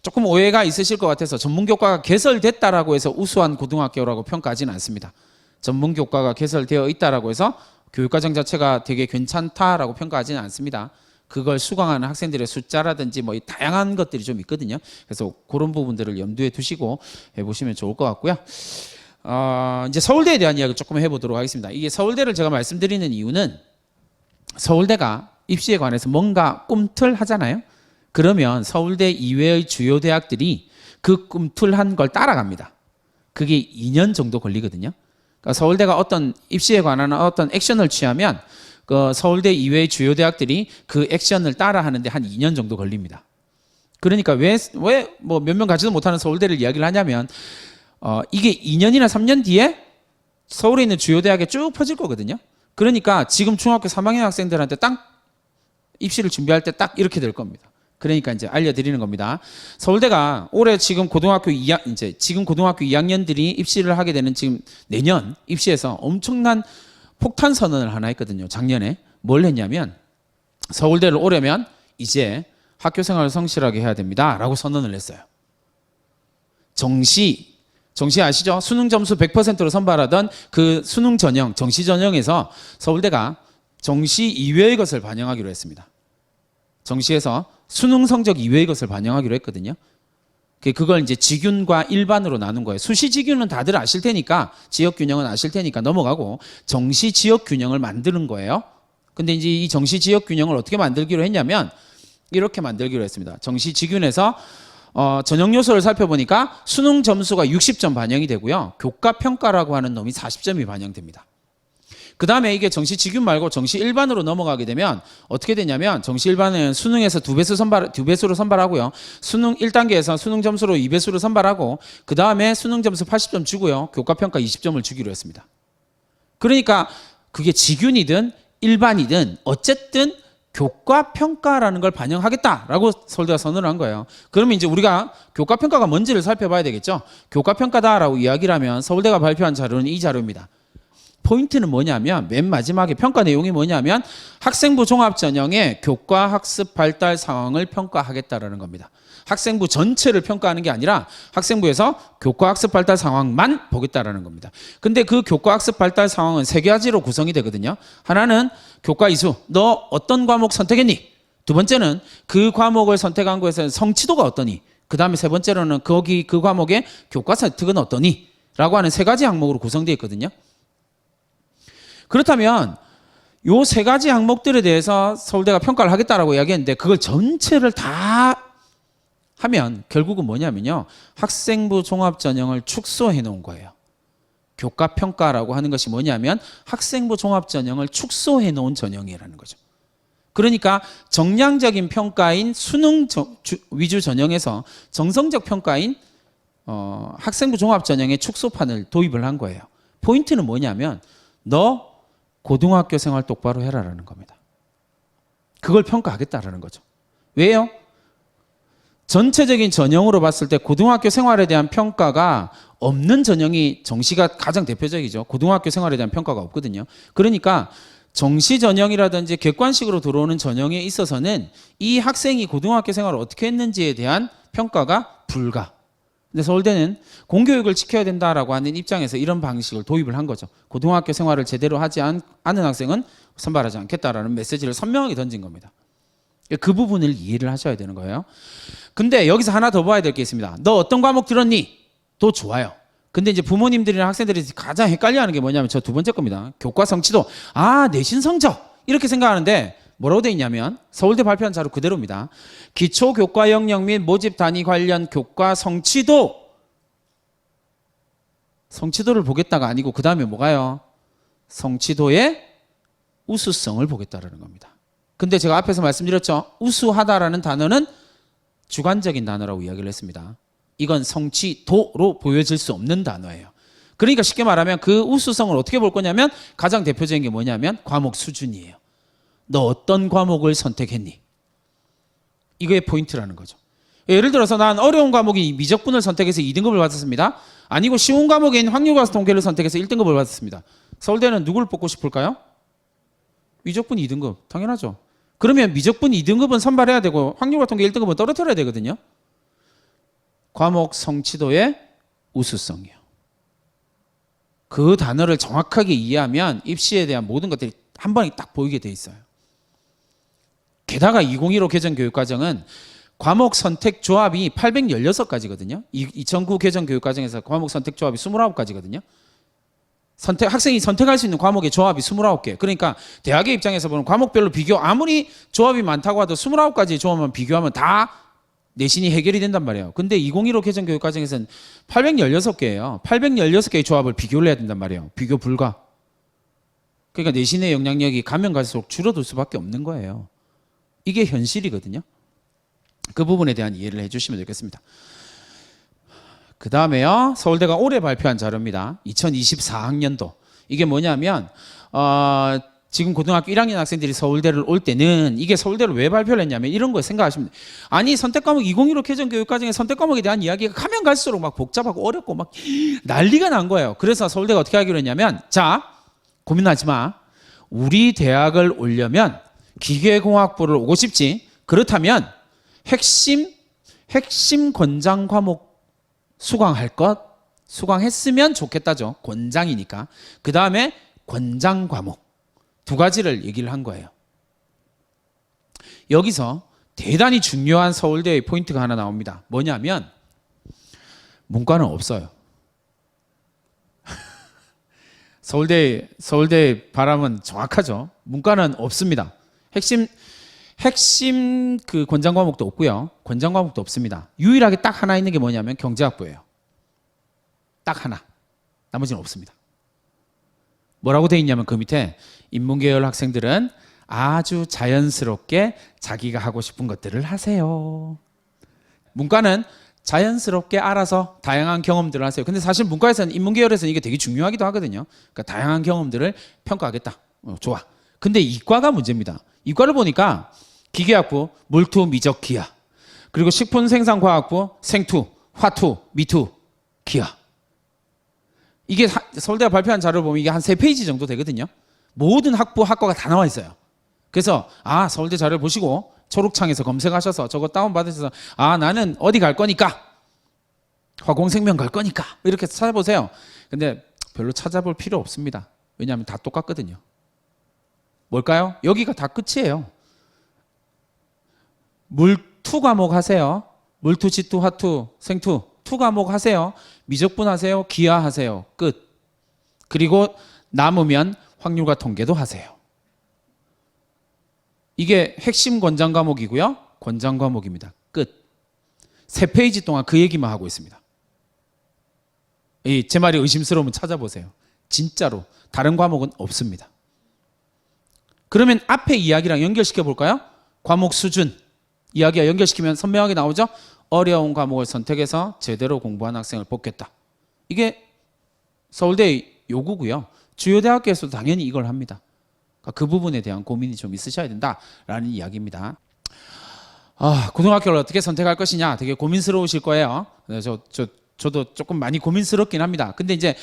Speaker 1: 조금 오해가 있으실 것 같아서 전문교과가 개설됐다라고 해서 우수한 고등학교라고 평가하지는 않습니다. 전문교과가 개설되어 있다라고 해서 교육과정 자체가 되게 괜찮다라고 평가하지는 않습니다. 그걸 수강하는 학생들의 숫자라든지 뭐 다양한 것들이 좀 있거든요. 그래서 그런 부분들을 염두에 두시고 해보시면 좋을 것 같고요. 이제 서울대에 대한 이야기 조금 해보도록 하겠습니다. 이게 서울대를 제가 말씀드리는 이유는 서울대가 입시에 관해서 뭔가 꿈틀하잖아요. 그러면 서울대 이외의 주요 대학들이 그 꿈틀한 걸 따라갑니다. 그게 2년 정도 걸리거든요. 그러니까 서울대가 어떤 입시에 관한 어떤 액션을 취하면 그 서울대 이외의 주요 대학들이 그 액션을 따라하는데 한 2년 정도 걸립니다. 그러니까 왜 뭐 몇 명 가지도 못하는 서울대를 이야기를 하냐면 이게 2년이나 3년 뒤에 서울에 있는 주요 대학에 쭉 퍼질 거거든요. 그러니까 지금 중학교 3학년 학생들한테 딱 입시를 준비할 때 딱 이렇게 될 겁니다. 그러니까 이제 알려드리는 겁니다. 서울대가 올해 지금 고등학교 2학년들이 입시를 하게 되는 지금 내년 입시에서 엄청난 폭탄 선언을 하나 했거든요. 작년에 뭘 했냐면 서울대를 오려면 이제 학교 생활을 성실하게 해야 됩니다라고 선언을 했어요. 정시 아시죠? 수능 점수 100%로 선발하던 그 수능 전형, 정시 전형에서 서울대가 정시 이외의 것을 반영하기로 했습니다. 정시에서 수능 성적 이외의 것을 반영하기로 했거든요. 그걸 이제 지균과 일반으로 나눈 거예요. 수시 지균은 다들 아실 테니까, 지역 균형은 아실 테니까 넘어가고 정시 지역 균형을 만드는 거예요. 근데 이제 이 정시 지역 균형을 어떻게 만들기로 했냐면 이렇게 만들기로 했습니다. 정시 지균에서 전형 요소를 살펴보니까 수능 점수가 60점 반영이 되고요. 교과 평가라고 하는 놈이 40점이 반영됩니다. 그 다음에 이게 정시 지균 말고 정시 일반으로 넘어가게 되면 어떻게 되냐면, 정시 일반은 수능에서 2배수로 선발하고요. 수능 1단계에서 수능 점수로 2배수로 선발하고, 그 다음에 수능 점수 80점 주고요. 교과 평가 20점을 주기로 했습니다. 그러니까 그게 지균이든 일반이든 어쨌든 교과 평가라는 걸 반영하겠다라고 서울대가 선언을 한 거예요. 그러면 이제 우리가 교과 평가가 뭔지를 살펴봐야 되겠죠. 교과 평가다라고 이야기를 하면 서울대가 발표한 자료는 이 자료입니다. 포인트는 뭐냐면, 맨 마지막에 평가 내용이 뭐냐면 학생부 종합전형의 교과 학습 발달 상황을 평가하겠다라는 겁니다. 학생부 전체를 평가하는 게 아니라 학생부에서 교과 학습 발달 상황만 보겠다라는 겁니다. 근데 그 교과 학습 발달 상황은 세 가지로 구성이 되거든요. 하나는 교과 이수, 너 어떤 과목 선택했니? 두 번째는 그 과목을 선택한 거에서 성취도가 어떠니? 그 다음에 세 번째로는 그 과목의 교과 선택은 어떠니? 라고 하는 세 가지 항목으로 구성되어 있거든요. 그렇다면 요 세 가지 항목들에 대해서 서울대가 평가를 하겠다라고 이야기했는데, 그걸 전체를 다 하면 결국은 뭐냐면요, 학생부 종합전형을 축소해 놓은 거예요. 교과 평가라고 하는 것이 뭐냐면 학생부 종합전형을 축소해 놓은 전형이라는 거죠. 그러니까 정량적인 평가인 수능 위주 전형에서 정성적 평가인 학생부 종합전형의 축소판을 도입을 한 거예요. 포인트는 뭐냐면, 너 고등학교 생활 똑바로 해라라는 겁니다. 그걸 평가하겠다라는 거죠. 왜요? 전체적인 전형으로 봤을 때 고등학교 생활에 대한 평가가 없는 전형이 정시가 가장 대표적이죠. 고등학교 생활에 대한 평가가 없거든요. 그러니까 정시 전형이라든지 객관식으로 들어오는 전형에 있어서는 이 학생이 고등학교 생활을 어떻게 했는지에 대한 평가가 불가. 근데 서울대는 공교육을 지켜야 된다라고 하는 입장에서 이런 방식을 도입을 한 거죠. 고등학교 생활을 제대로 하지 않은 학생은 선발하지 않겠다라는 메시지를 선명하게 던진 겁니다. 그 부분을 이해를 하셔야 되는 거예요. 근데 여기서 하나 더 봐야 될 게 있습니다. 너 어떤 과목 들었니? 도 좋아요. 근데 이제 부모님들이나 학생들이 가장 헷갈려하는 게 뭐냐면 저 두 번째 겁니다. 교과 성취도. 내신 성적 이렇게 생각하는데 뭐라고 돼 있냐면 서울대 발표한 자료 그대로입니다. 기초교과 영역 및 모집 단위 관련 교과 성취도를 보겠다가 아니고 그 다음에 뭐가요? 성취도의 우수성을 보겠다라는 겁니다. 근데 제가 앞에서 말씀드렸죠. 우수하다라는 단어는 주관적인 단어라고 이야기를 했습니다. 이건 성취도로 보여질 수 없는 단어예요. 그러니까 쉽게 말하면 그 우수성을 어떻게 볼 거냐면 가장 대표적인 게 뭐냐면 과목 수준이에요. 너 어떤 과목을 선택했니? 이거의 포인트라는 거죠. 예를 들어서 난 어려운 과목인 미적분을 선택해서 2등급을 받았습니다. 아니고 쉬운 과목인 확률과수 통계를 선택해서 1등급을 받았습니다. 서울대는 누구를 뽑고 싶을까요? 미적분 2등급. 당연하죠. 그러면 미적분 2등급은 선발해야 되고 확률과 통계 1등급은 떨어뜨려야 되거든요. 과목 성취도의 우수성이요. 그 단어를 정확하게 이해하면 입시에 대한 모든 것들이 한 번에 딱 보이게 돼 있어요. 게다가 2015 개정 교육과정은 과목 선택 조합이 816가지거든요. 2009 개정 교육과정에서 과목 선택 조합이 29가지거든요. 학생이 선택할 수 있는 과목의 조합이 29개. 그러니까 대학의 입장에서 보면 과목별로 아무리 조합이 많다고 하도 29가지 조합만 비교하면 다 내신이 해결이 된단 말이에요. 근데 2015 개정 교육과정에서는 816개예요. 816개의 조합을 비교를 해야 된단 말이에요. 비교 불가. 그러니까 내신의 영향력이 가면 갈수록 줄어들 수밖에 없는 거예요. 이게 현실이거든요. 그 부분에 대한 이해를 해주시면 되겠습니다. 그 다음에요. 서울대가 올해 발표한 자료입니다. 2024학년도. 이게 뭐냐면 지금 고등학교 1학년 학생들이 서울대를 올 때는 이게 서울대를 왜 발표를 했냐면 이런 거 생각하시면 돼요. 아니 선택과목 2015 개정 교육과정에 선택과목에 대한 이야기가 가면 갈수록 막 복잡하고 어렵고 막 난리가 난 거예요. 그래서 서울대가 어떻게 하기로 했냐면 자 고민하지 마. 우리 대학을 오려면 기계공학부를 오고 싶지. 그렇다면 핵심 권장 과목 수강할 것 수강했으면 좋겠다죠. 권장이니까. 그 다음에 권장 과목 두 가지를 얘기를 한 거예요. 여기서 대단히 중요한 서울대의 포인트가 하나 나옵니다. 뭐냐면 문과는 없어요. 서울대 바람은 정확하죠. 문과는 없습니다. 핵심 그 권장 과목도 없고요. 권장 과목도 없습니다. 유일하게 딱 하나 있는 게 뭐냐면 경제학부예요. 딱 하나. 나머지는 없습니다. 뭐라고 돼 있냐면 그 밑에 인문계열 학생들은 아주 자연스럽게 자기가 하고 싶은 것들을 하세요. 문과는 자연스럽게 알아서 다양한 경험들을 하세요. 근데 사실 문과에서는 인문계열에서는 이게 되게 중요하기도 하거든요. 그러니까 다양한 경험들을 평가하겠다. 좋아. 근데 이과가 문제입니다. 이과를 보니까 기계학부, 물투, 미적, 기하. 그리고 식품생산과학부, 생투, 화투, 미투, 기하. 이게 서울대가 발표한 자료를 보면 이게 한 3페이지 정도 되거든요. 모든 학과가 다 나와 있어요. 그래서 서울대 자료를 보시고 초록창에서 검색하셔서 저거 다운받으셔서 나는 어디 갈 거니까 화공생명 갈 거니까 이렇게 찾아보세요. 근데 별로 찾아볼 필요 없습니다. 왜냐하면 다 똑같거든요. 뭘까요? 여기가 다 끝이에요. 물투 과목 하세요. 물투, 지투, 화투, 생투 투 과목 하세요. 미적분 하세요. 기하 하세요. 끝. 그리고 남으면 확률과 통계도 하세요. 이게 핵심 권장 과목이고요. 권장 과목입니다. 끝. 3페이지 동안 그 얘기만 하고 있습니다. 제 말이 의심스러우면 찾아보세요. 진짜로 다른 과목은 없습니다. 그러면 앞에 이야기랑 연결시켜 볼까요? 과목 수준 이야기와 연결시키면 선명하게 나오죠. 어려운 과목을 선택해서 제대로 공부한 학생을 뽑겠다. 이게 서울대의 요구고요. 주요 대학교에서도 당연히 이걸 합니다. 그 부분에 대한 고민이 좀 있으셔야 된다라는 이야기입니다. 고등학교를 어떻게 선택할 것이냐 되게 고민스러우실 거예요. 저도 조금 많이 고민스럽긴 합니다. 근데 이제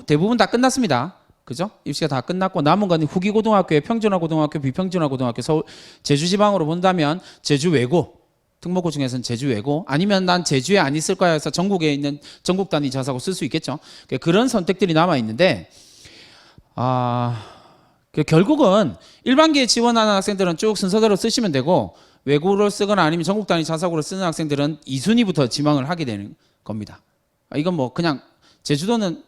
Speaker 1: 대부분 다 끝났습니다. 그죠? 입시가 다 끝났고 남은 건 후기 고등학교의 평준화 고등학교, 비평준화 고등학교, 서울 제주 지방으로 본다면 제주 외고 특목고 중에서는 제주 외고 아니면 난 제주에 안 있을 거야 해서 전국에 있는 전국 단위 자사고 쓸 수 있겠죠. 그런 선택들이 남아 있는데 결국은 일반기에 지원하는 학생들은 쭉 순서대로 쓰시면 되고 외고를 쓰거나 아니면 전국 단위 자사고를 쓰는 학생들은 2순위부터 지망을 하게 되는 겁니다. 이건 뭐 그냥 제주도는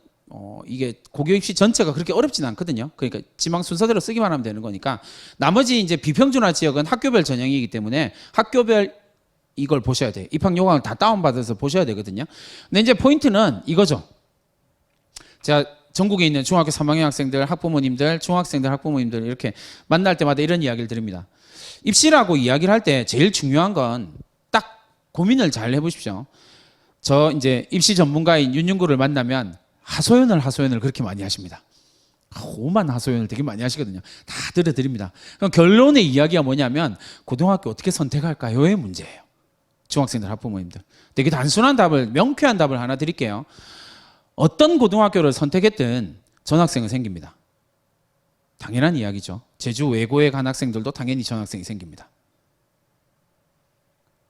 Speaker 1: 이게 고교 입시 전체가 그렇게 어렵지는 않거든요. 그러니까 지망 순서대로 쓰기만 하면 되는 거니까 나머지 이제 비평준화 지역은 학교별 전형이기 때문에 학교별 이걸 보셔야 돼요. 입학 요강을 다 다운받아서 보셔야 되거든요. 근데 이제 포인트는 이거죠. 제가 전국에 있는 중학교 3학년 학생들, 학부모님들, 중학생들, 학부모님들 이렇게 만날 때마다 이런 이야기를 드립니다. 입시라고 이야기를 할 때 제일 중요한 건 딱 고민을 잘 해보십시오. 저 이제 입시 전문가인 윤윤구를 만나면 하소연을 그렇게 많이 하십니다. 오만 하소연을 되게 많이 하시거든요. 다 들어드립니다. 그럼 결론의 이야기가 뭐냐면 고등학교 어떻게 선택할까요의 문제예요. 중학생들, 학부모님들. 되게 단순한 답을, 명쾌한 답을 하나 드릴게요. 어떤 고등학교를 선택했든 전학생은 생깁니다. 당연한 이야기죠. 제주 외고에 간 학생들도 당연히 전학생이 생깁니다.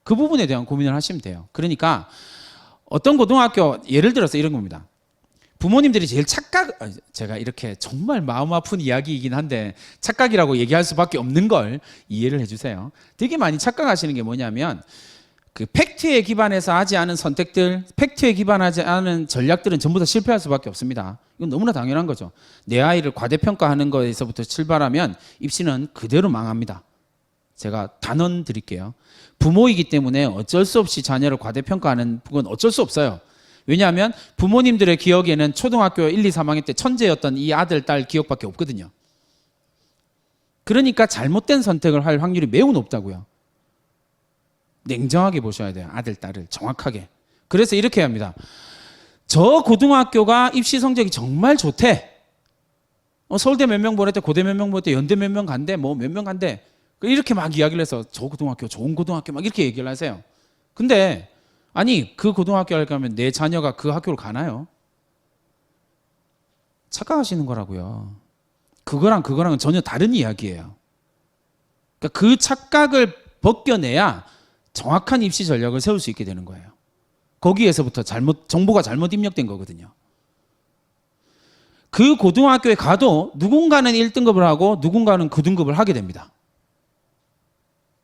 Speaker 1: 그 부분에 대한 고민을 하시면 돼요. 그러니까 어떤 고등학교, 예를 들어서 이런 겁니다. 부모님들이 제일 제가 이렇게 정말 마음 아픈 이야기이긴 한데 착각이라고 얘기할 수밖에 없는 걸 이해를 해주세요. 되게 많이 착각하시는 게 뭐냐면 그 팩트에 기반해서 하지 않은 선택들, 팩트에 기반하지 않은 전략들은 전부 다 실패할 수밖에 없습니다. 이건 너무나 당연한 거죠. 내 아이를 과대평가하는 거에서부터 출발하면 입시는 그대로 망합니다. 제가 단언 드릴게요. 부모이기 때문에 어쩔 수 없이 자녀를 과대평가하는 건 어쩔 수 없어요. 왜냐하면 부모님들의 기억에는 초등학교 1, 2, 3학년 때 천재였던 이 아들, 딸 기억밖에 없거든요. 그러니까 잘못된 선택을 할 확률이 매우 높다고요. 냉정하게 보셔야 돼요. 아들, 딸을 정확하게. 그래서 이렇게 합니다. 저 고등학교가 입시 성적이 정말 좋대. 서울대 몇 명 보냈대, 고대 몇 명 보냈대, 연대 몇 명 간대, 뭐 몇 명 간대. 이렇게 막 이야기를 해서 저 고등학교, 좋은 고등학교 막 이렇게 얘기를 하세요. 근데 아니 그 고등학교를 가면 내 자녀가 그 학교를 가나요? 착각하시는 거라고요. 그거랑은 전혀 다른 이야기예요. 그러니까 그 착각을 벗겨내야 정확한 입시 전략을 세울 수 있게 되는 거예요. 거기에서부터 정보가 잘못 입력된 거거든요. 그 고등학교에 가도 누군가는 1등급을 하고 누군가는 9등급을 하게 됩니다.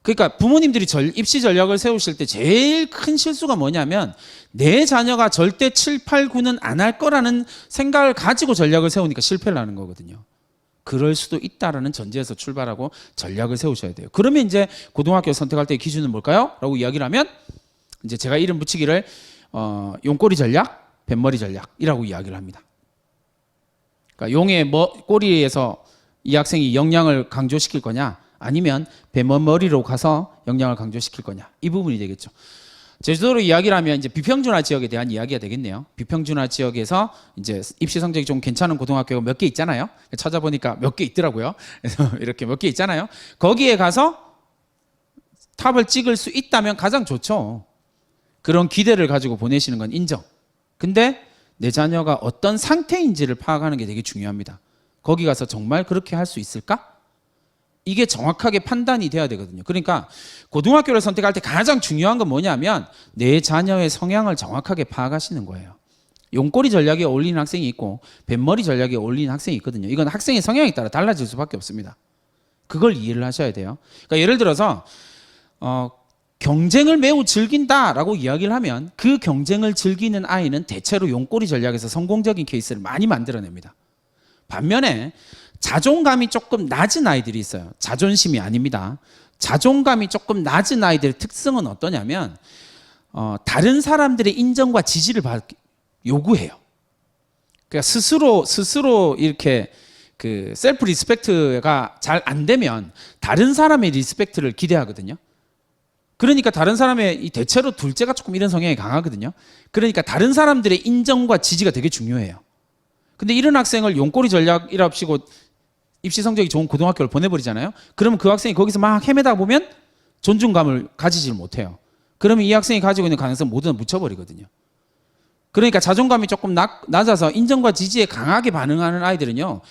Speaker 1: 그러니까 부모님들이 입시 전략을 세우실 때 제일 큰 실수가 뭐냐면 내 자녀가 절대 7, 8, 9는 안 할 거라는 생각을 가지고 전략을 세우니까 실패를 하는 거거든요. 그럴 수도 있다라는 전제에서 출발하고 전략을 세우셔야 돼요. 그러면 이제 고등학교 선택할 때 기준은 뭘까요? 라고 이야기를 하면 이제 제가 이름 붙이기를 용꼬리 전략, 뱃머리 전략이라고 이야기를 합니다. 그러니까 용의 꼬리에서 이 학생이 역량을 강조시킬 거냐 아니면 뱃머리로 가서 역량을 강조시킬 거냐 이 부분이 되겠죠. 제주도로 이야기를 하면 이제 비평준화 지역에 대한 이야기가 되겠네요. 비평준화 지역에서 이제 입시 성적이 좀 괜찮은 고등학교가 몇 개 있잖아요. 찾아보니까 몇 개 있더라고요. 그래서 이렇게 몇 개 있잖아요. 거기에 가서 탑을 찍을 수 있다면 가장 좋죠. 그런 기대를 가지고 보내시는 건 인정. 근데 내 자녀가 어떤 상태인지를 파악하는 게 되게 중요합니다. 거기 가서 정말 그렇게 할 수 있을까? 이게 정확하게 판단이 돼야 되거든요. 그러니까 고등학교를 선택할 때 가장 중요한 건 뭐냐면 내 자녀의 성향을 정확하게 파악하시는 거예요. 용꼬리 전략에 어울리는 학생이 있고 뱃머리 전략에 어울리는 학생이 있거든요. 이건 학생의 성향에 따라 달라질 수밖에 없습니다. 그걸 이해를 하셔야 돼요. 그러니까 예를 들어서 경쟁을 매우 즐긴다라고 이야기를 하면 그 경쟁을 즐기는 아이는 대체로 용꼬리 전략에서 성공적인 케이스를 많이 만들어냅니다. 반면에 자존감이 조금 낮은 아이들이 있어요. 자존심이 아닙니다. 자존감이 조금 낮은 아이들의 특성은 어떠냐면 다른 사람들의 인정과 지지를 요구해요. 그러니까 스스로 이렇게 그 셀프 리스펙트가 잘 안 되면 다른 사람의 리스펙트를 기대하거든요. 그러니까 다른 사람의 대체로 둘째가 조금 이런 성향이 강하거든요. 그러니까 다른 사람들의 인정과 지지가 되게 중요해요. 근데 이런 학생을 용꼬리 전략이랍시고 입시 성적이 좋은 고등학교를 보내버리잖아요. 그러면 그 학생이 거기서 막 헤매다 보면 존중감을 가지질 못해요. 그러면 이 학생이 가지고 있는 가능성 모두 묻혀버리거든요. 그러니까 자존감이 조금 낮아서 인정과 지지에 강하게 반응하는 아이들은요.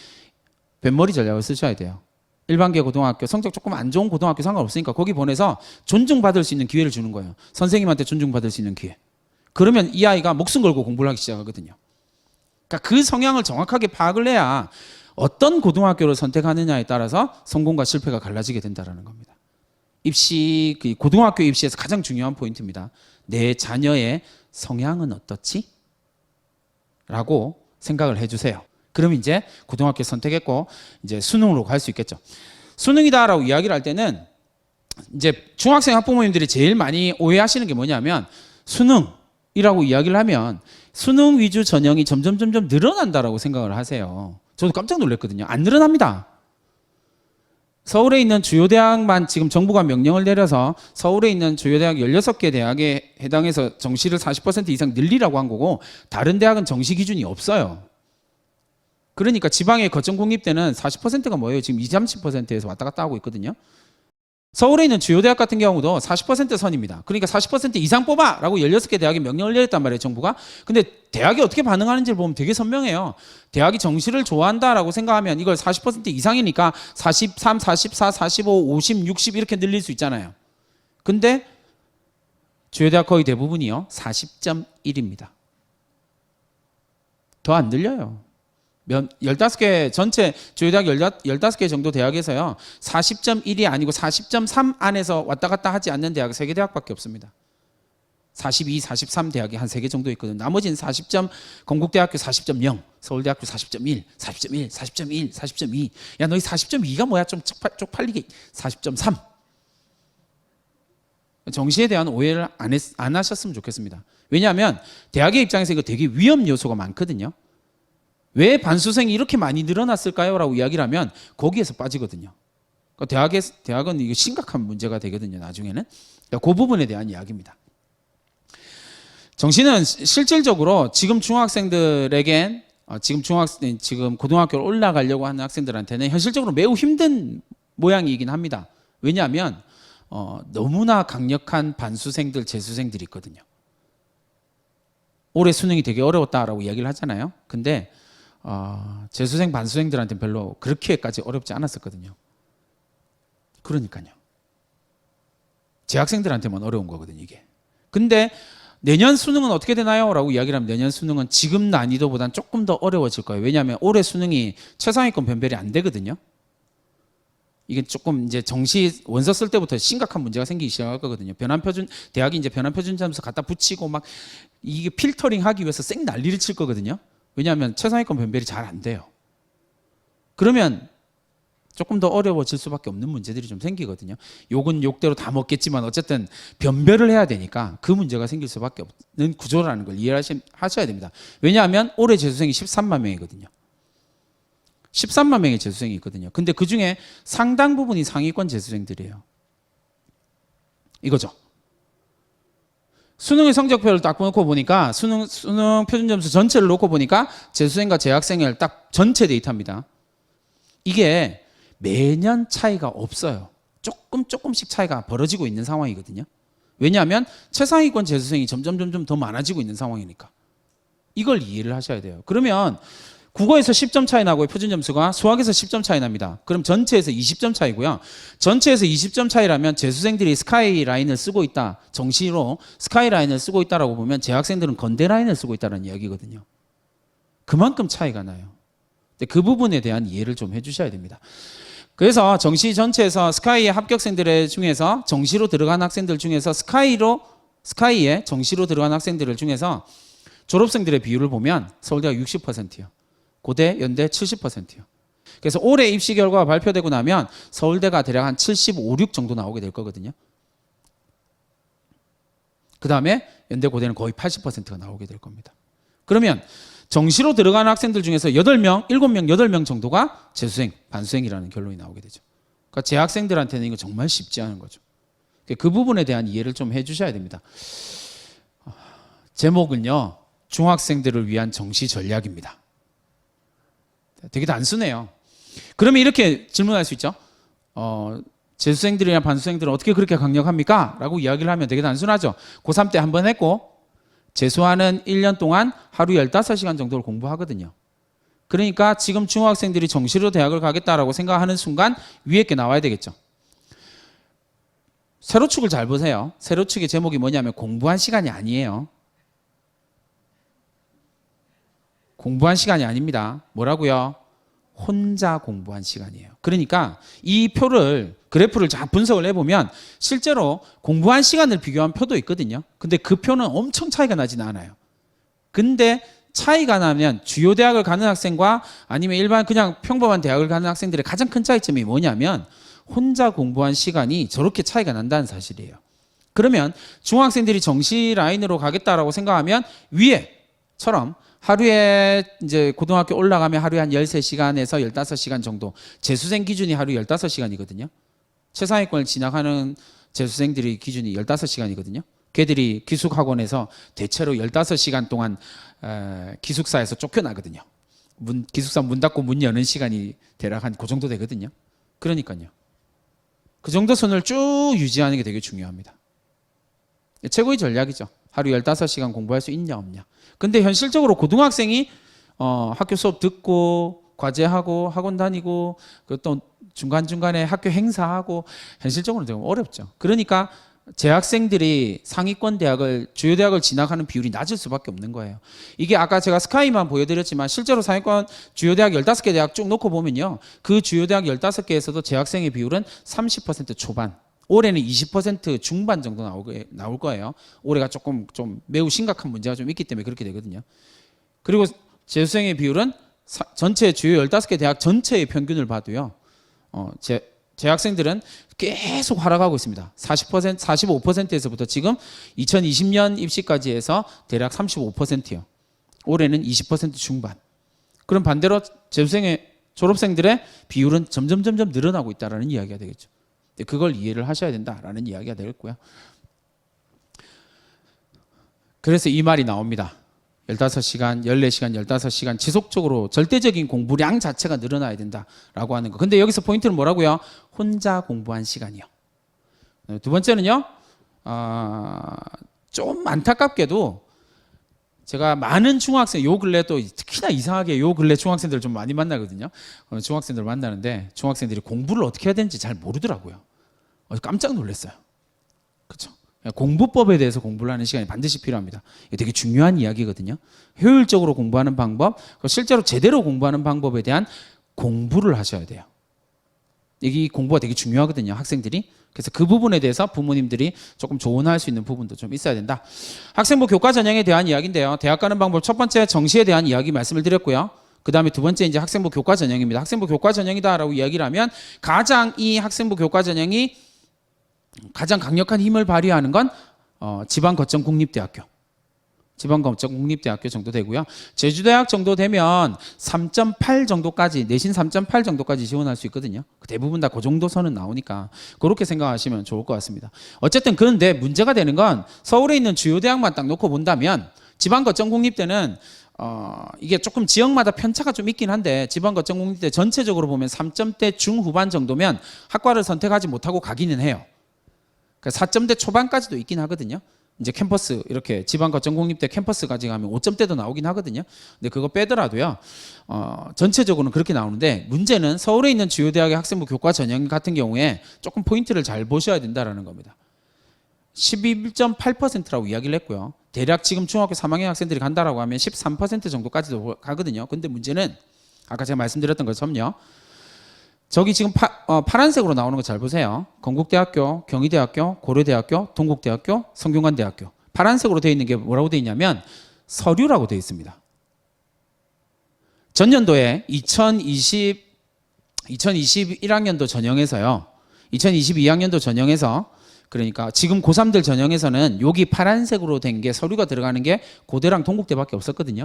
Speaker 1: 뱃머리 전략을 쓰셔야 돼요. 일반계 고등학교, 성적 조금 안 좋은 고등학교 상관없으니까 거기 보내서 존중받을 수 있는 기회를 주는 거예요. 선생님한테 존중받을 수 있는 기회. 그러면 이 아이가 목숨 걸고 공부를 하기 시작하거든요. 그러니까 그 성향을 정확하게 파악을 해야 어떤 고등학교를 선택하느냐에 따라서 성공과 실패가 갈라지게 된다는 겁니다. 고등학교 입시에서 가장 중요한 포인트입니다. 내 자녀의 성향은 어떻지? 라고 생각을 해주세요. 그럼 이제 고등학교 선택했고 이제 수능으로 갈 수 있겠죠. 수능이다라고 이야기를 할 때는 이제 중학생 학부모님들이 제일 많이 오해하시는 게 뭐냐면 수능이라고 이야기를 하면 수능 위주 전형이 점점 늘어난다라고 생각을 하세요. 저도 깜짝 놀랐거든요. 안 늘어납니다. 서울에 있는 주요 대학만 지금 정부가 명령을 내려서 서울에 있는 주요 대학 16개 대학에 해당해서 정시를 40% 이상 늘리라고 한 거고 다른 대학은 정시 기준이 없어요. 그러니까 지방의 거점 공립대는 40%가 뭐예요? 지금 20, 30%에서 왔다 갔다 하고 있거든요. 서울에 있는 주요 대학 같은 경우도 40% 선입니다. 그러니까 40% 이상 뽑아라고 16개 대학이 명령을 내렸단 말이에요, 정부가. 근데 대학이 어떻게 반응하는지를 보면 되게 선명해요. 대학이 정시를 좋아한다라고 생각하면 이걸 40% 이상이니까 43, 44, 45, 50, 60 이렇게 늘릴 수 있잖아요. 근데 주요 대학 거의 대부분이요. 40.1입니다. 더 안 늘려요. 15개 전체 주요 대학 15개 정도 대학에서요. 40.1이 아니고 40.3 안에서 왔다 갔다 하지 않는 대학은 3개 대학밖에 없습니다. 42, 43 대학이 한 3개 정도 있거든요. 나머지는 40점, 건국대학교 40.0, 서울대학교 40.1, 40.1, 40.1, 40.2. 야, 너희 40.2가 뭐야? 좀 쪽팔리게. 40.3. 정시에 대한 오해를 안 하셨으면 좋겠습니다. 왜냐하면 대학의 입장에서 이거 되게 위험 요소가 많거든요. 왜 반수생이 이렇게 많이 늘어났을까요? 라고 이야기를 하면 거기에서 빠지거든요. 그러니까 대학은 이게 심각한 문제가 되거든요. 나중에는. 그러니까 그 부분에 대한 이야기입니다. 정시는 실질적으로 지금 중학생들에겐 지금 고등학교를 올라가려고 하는 학생들한테는 현실적으로 매우 힘든 모양이긴 합니다. 왜냐하면 너무나 강력한 반수생들, 재수생들이 있거든요. 올해 수능이 되게 어려웠다라고 이야기를 하잖아요. 근데 재수생, 반수생들한테는 별로 그렇게까지 어렵지 않았었거든요. 그러니까요. 재학생들한테만 어려운 거거든요, 이게. 근데 내년 수능은 어떻게 되나요? 라고 이야기를 하면 내년 수능은 지금 난이도보다는 조금 더 어려워질 거예요. 왜냐하면 올해 수능이 최상위권 변별이 안 되거든요. 이게 조금 이제 정시 원서 쓸 때부터 심각한 문제가 생기기 시작할 거거든요. 변환표준 대학이 이제 변환표준 점수 갖다 붙이고 막 이게 필터링 하기 위해서 쌩 난리를 칠 거거든요. 왜냐하면 최상위권 변별이 잘 안 돼요. 그러면 조금 더 어려워질 수밖에 없는 문제들이 좀 생기거든요. 욕은 욕대로 다 먹겠지만 어쨌든 변별을 해야 되니까 그 문제가 생길 수밖에 없는 구조라는 걸 이해하셔야 됩니다. 왜냐하면 올해 재수생이 13만 명이거든요. 13만 명의 재수생이 있거든요. 근데 그 중에 상당 부분이 상위권 재수생들이에요. 이거죠. 수능의 성적표를 딱 놓고 보니까 수능 표준 점수 전체를 놓고 보니까 재수생과 재학생을 딱 전체 데이터입니다. 이게 매년 차이가 없어요. 조금씩 차이가 벌어지고 있는 상황이거든요. 왜냐하면 최상위권 재수생이 점점 더 많아지고 있는 상황이니까. 이걸 이해를 하셔야 돼요. 그러면 국어에서 10점 차이 나고요. 표준 점수가 수학에서 10점 차이 납니다. 그럼 전체에서 20점 차이고요. 전체에서 20점 차이라면 재수생들이 스카이 라인을 쓰고 있다. 정시로 스카이 라인을 쓰고 있다라고 보면 재학생들은 건대 라인을 쓰고 있다는 이야기거든요. 그만큼 차이가 나요. 근데 그 부분에 대한 이해를 좀 해주셔야 됩니다. 그래서 정시 전체에서 스카이의 합격생들 중에서 정시로 들어간 학생들 중에서 스카이에 정시로 들어간 학생들 중에서 졸업생들의 비율을 보면 서울대가 60%요. 고대, 연대 70%요. 그래서 올해 입시 결과가 발표되고 나면 서울대가 대략 한 75, 6 정도 나오게 될 거거든요. 그 다음에 연대, 고대는 거의 80%가 나오게 될 겁니다. 그러면 정시로 들어가는 학생들 중에서 8명, 7명, 8명 정도가 재수생, 반수생이라는 결론이 나오게 되죠. 그러니까 재학생들한테는 이거 정말 쉽지 않은 거죠. 그 부분에 대한 이해를 좀 해주셔야 됩니다. 제목은요, 중학생들을 위한 정시 전략입니다. 되게 단순해요. 그러면 이렇게 질문할 수 있죠. 재수생들이나 반수생들은 어떻게 그렇게 강력합니까? 라고 이야기를 하면 되게 단순하죠. 고3 때 한 번 했고 재수하는 1년 동안 하루 15시간 정도를 공부하거든요. 그러니까 지금 중학생들이 정시로 대학을 가겠다라고 생각하는 순간 위에 게 나와야 되겠죠. 세로축을 잘 보세요. 세로축의 제목이 뭐냐면 공부한 시간이 아니에요. 공부한 시간이 아닙니다. 뭐라고요? 혼자 공부한 시간이에요. 그러니까 이 그래프를 잘 분석을 해보면 실제로 공부한 시간을 비교한 표도 있거든요. 근데 그 표는 엄청 차이가 나지는 않아요. 근데 차이가 나면 주요 대학을 가는 학생과 아니면 일반 그냥 평범한 대학을 가는 학생들의 가장 큰 차이점이 뭐냐면 혼자 공부한 시간이 저렇게 차이가 난다는 사실이에요. 그러면 중학생들이 정시 라인으로 가겠다라고 생각하면 위에처럼 하루에 이제 고등학교 올라가면 하루에 한 13시간에서 15시간 정도, 재수생 기준이 하루 15시간이거든요. 최상위권을 진학하는 재수생들이 기준이 15시간이거든요. 걔들이 기숙학원에서 대체로 15시간 동안 기숙사에서 쫓겨나거든요. 기숙사 문 닫고 문 여는 시간이 대략 한 그 정도 되거든요. 그러니까요. 그 정도 선을 쭉 유지하는 게 되게 중요합니다. 최고의 전략이죠. 하루 15시간 공부할 수 있냐 없냐. 근데 현실적으로 고등학생이 학교 수업 듣고 과제하고 학원 다니고 또 중간중간에 학교 행사하고 현실적으로 좀 어렵죠. 그러니까 재학생들이 상위권 대학을 주요 대학을 진학하는 비율이 낮을 수밖에 없는 거예요. 이게 아까 제가 스카이만 보여드렸지만 실제로 상위권 주요 대학 15개 대학 쭉 놓고 보면요. 그 주요 대학 15개에서도 재학생의 비율은 30% 초반. 올해는 20% 중반 정도 나올 거예요. 올해가 조금 좀 매우 심각한 문제가 좀 있기 때문에 그렇게 되거든요. 그리고 재수생의 비율은 전체 주요 15개 대학 전체의 평균을 봐도요. 재학생들은 계속 하락하고 있습니다. 40%, 45%에서부터 지금 2020년 입시까지 해서 대략 35%요. 올해는 20% 중반. 그럼 반대로 졸업생들의 비율은 점점 늘어나고 있다는 이야기가 되겠죠. 그걸 이해를 하셔야 된다라는 이야기가 되겠고요. 그래서 이 말이 나옵니다. 15시간, 14시간, 15시간 지속적으로 절대적인 공부량 자체가 늘어나야 된다라고 하는 거. 근데 여기서 포인트는 뭐라고요? 혼자 공부한 시간이요. 두 번째는요. 좀 안타깝게도 제가 많은 중학생, 요 근래 또 특히나 이상하게 요 근래 중학생들을 좀 많이 만나거든요. 중학생들을 만나는데 중학생들이 공부를 어떻게 해야 되는지 잘 모르더라고요. 깜짝 놀랐어요. 그렇죠? 공부법에 대해서 공부를 하는 시간이 반드시 필요합니다. 이게 되게 중요한 이야기거든요. 효율적으로 공부하는 방법, 실제로 제대로 공부하는 방법에 대한 공부를 하셔야 돼요. 이 공부가 되게 중요하거든요, 학생들이. 그래서 그 부분에 대해서 부모님들이 조금 조언할 수 있는 부분도 좀 있어야 된다. 학생부 교과 전형에 대한 이야기인데요. 대학 가는 방법 첫 번째 정시에 대한 이야기 말씀을 드렸고요. 그 다음에 두 번째 이제 학생부 교과 전형입니다. 학생부 교과 전형이다라고 이야기를 하면 가장 이 학생부 교과 전형이 가장 강력한 힘을 발휘하는 건 지방거점국립대학교. 지방거점국립대학교 정도 되고요. 제주대학 정도 되면 3.8 정도까지, 내신 3.8 정도까지 지원할 수 있거든요. 대부분 다 그 정도 선은 나오니까 그렇게 생각하시면 좋을 것 같습니다. 어쨌든 그런데 문제가 되는 건 서울에 있는 주요 대학만 딱 놓고 본다면 지방거점국립대는 이게 조금 지역마다 편차가 좀 있긴 한데 지방거점국립대 전체적으로 보면 3점대 중후반 정도면 학과를 선택하지 못하고 가기는 해요. 4점대 초반까지도 있긴 하거든요. 이제 캠퍼스 이렇게 지방거점국립대 캠퍼스까지 가면 5점대도 나오긴 하거든요. 근데 그거 빼더라도요. 전체적으로는 그렇게 나오는데 문제는 서울에 있는 주요 대학의 학생부 교과 전형 같은 경우에 조금 포인트를 잘 보셔야 된다라는 겁니다. 11.8%라고 이야기를 했고요. 대략 지금 중학교 3학년 학생들이 간다라고 하면 13% 정도까지도 가거든요. 근데 문제는 아까 제가 말씀드렸던 것처럼요. 저기 지금 파란색으로 나오는 거 잘 보세요. 건국대학교, 경희대학교, 고려대학교, 동국대학교, 성균관대학교. 파란색으로 되어 있는 게 뭐라고 되어 있냐면 서류라고 되어 있습니다. 전년도에 2021학년도 전형에서요. 2022학년도 전형에서 그러니까 지금 고3들 전형에서는 여기 파란색으로 된 게 서류가 들어가는 게 고대랑 동국대밖에 없었거든요.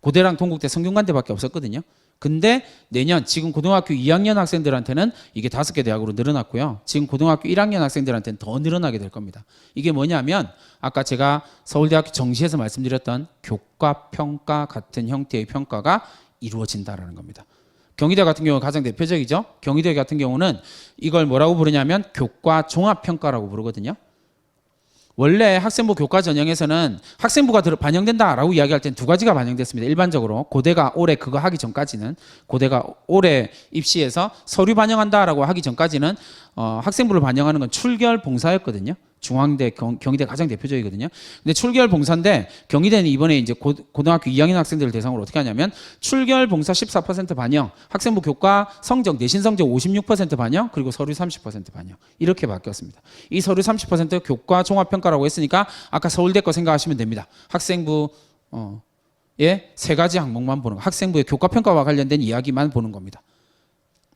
Speaker 1: 고대랑 동국대, 성균관대밖에 없었거든요. 근데 내년 지금 고등학교 2학년 학생들한테는 이게 5개 대학으로 늘어났고요. 지금 고등학교 1학년 학생들한테는 더 늘어나게 될 겁니다. 이게 뭐냐면 아까 제가 서울대학교 정시에서 말씀드렸던 교과평가 같은 형태의 평가가 이루어진다라는 겁니다. 경희대 같은 경우는 가장 대표적이죠. 경희대 같은 경우는 이걸 뭐라고 부르냐면 교과 종합평가라고 부르거든요. 원래 학생부 교과 전형에서는 학생부가 반영된다라고 이야기할 땐 두 가지가 반영됐습니다. 일반적으로 고대가 올해 그거 하기 전까지는 고대가 올해 입시에서 서류 반영한다라고 하기 전까지는 학생부를 반영하는 건 출결 봉사였거든요. 중앙대, 경희대 가장 대표적이거든요. 근데 출결 봉사인데 경희대는 이번에 이제 고등학교 2학년 학생들을 대상으로 어떻게 하냐면 출결 봉사 14% 반영, 학생부 교과 성적, 내신 성적 56% 반영, 그리고 서류 30% 반영. 이렇게 바뀌었습니다. 이 서류 30% 교과 종합평가라고 했으니까 아까 서울대 거 생각하시면 됩니다. 학생부 예, 세 가지 항목만 보는 거. 학생부의 교과평가와 관련된 이야기만 보는 겁니다.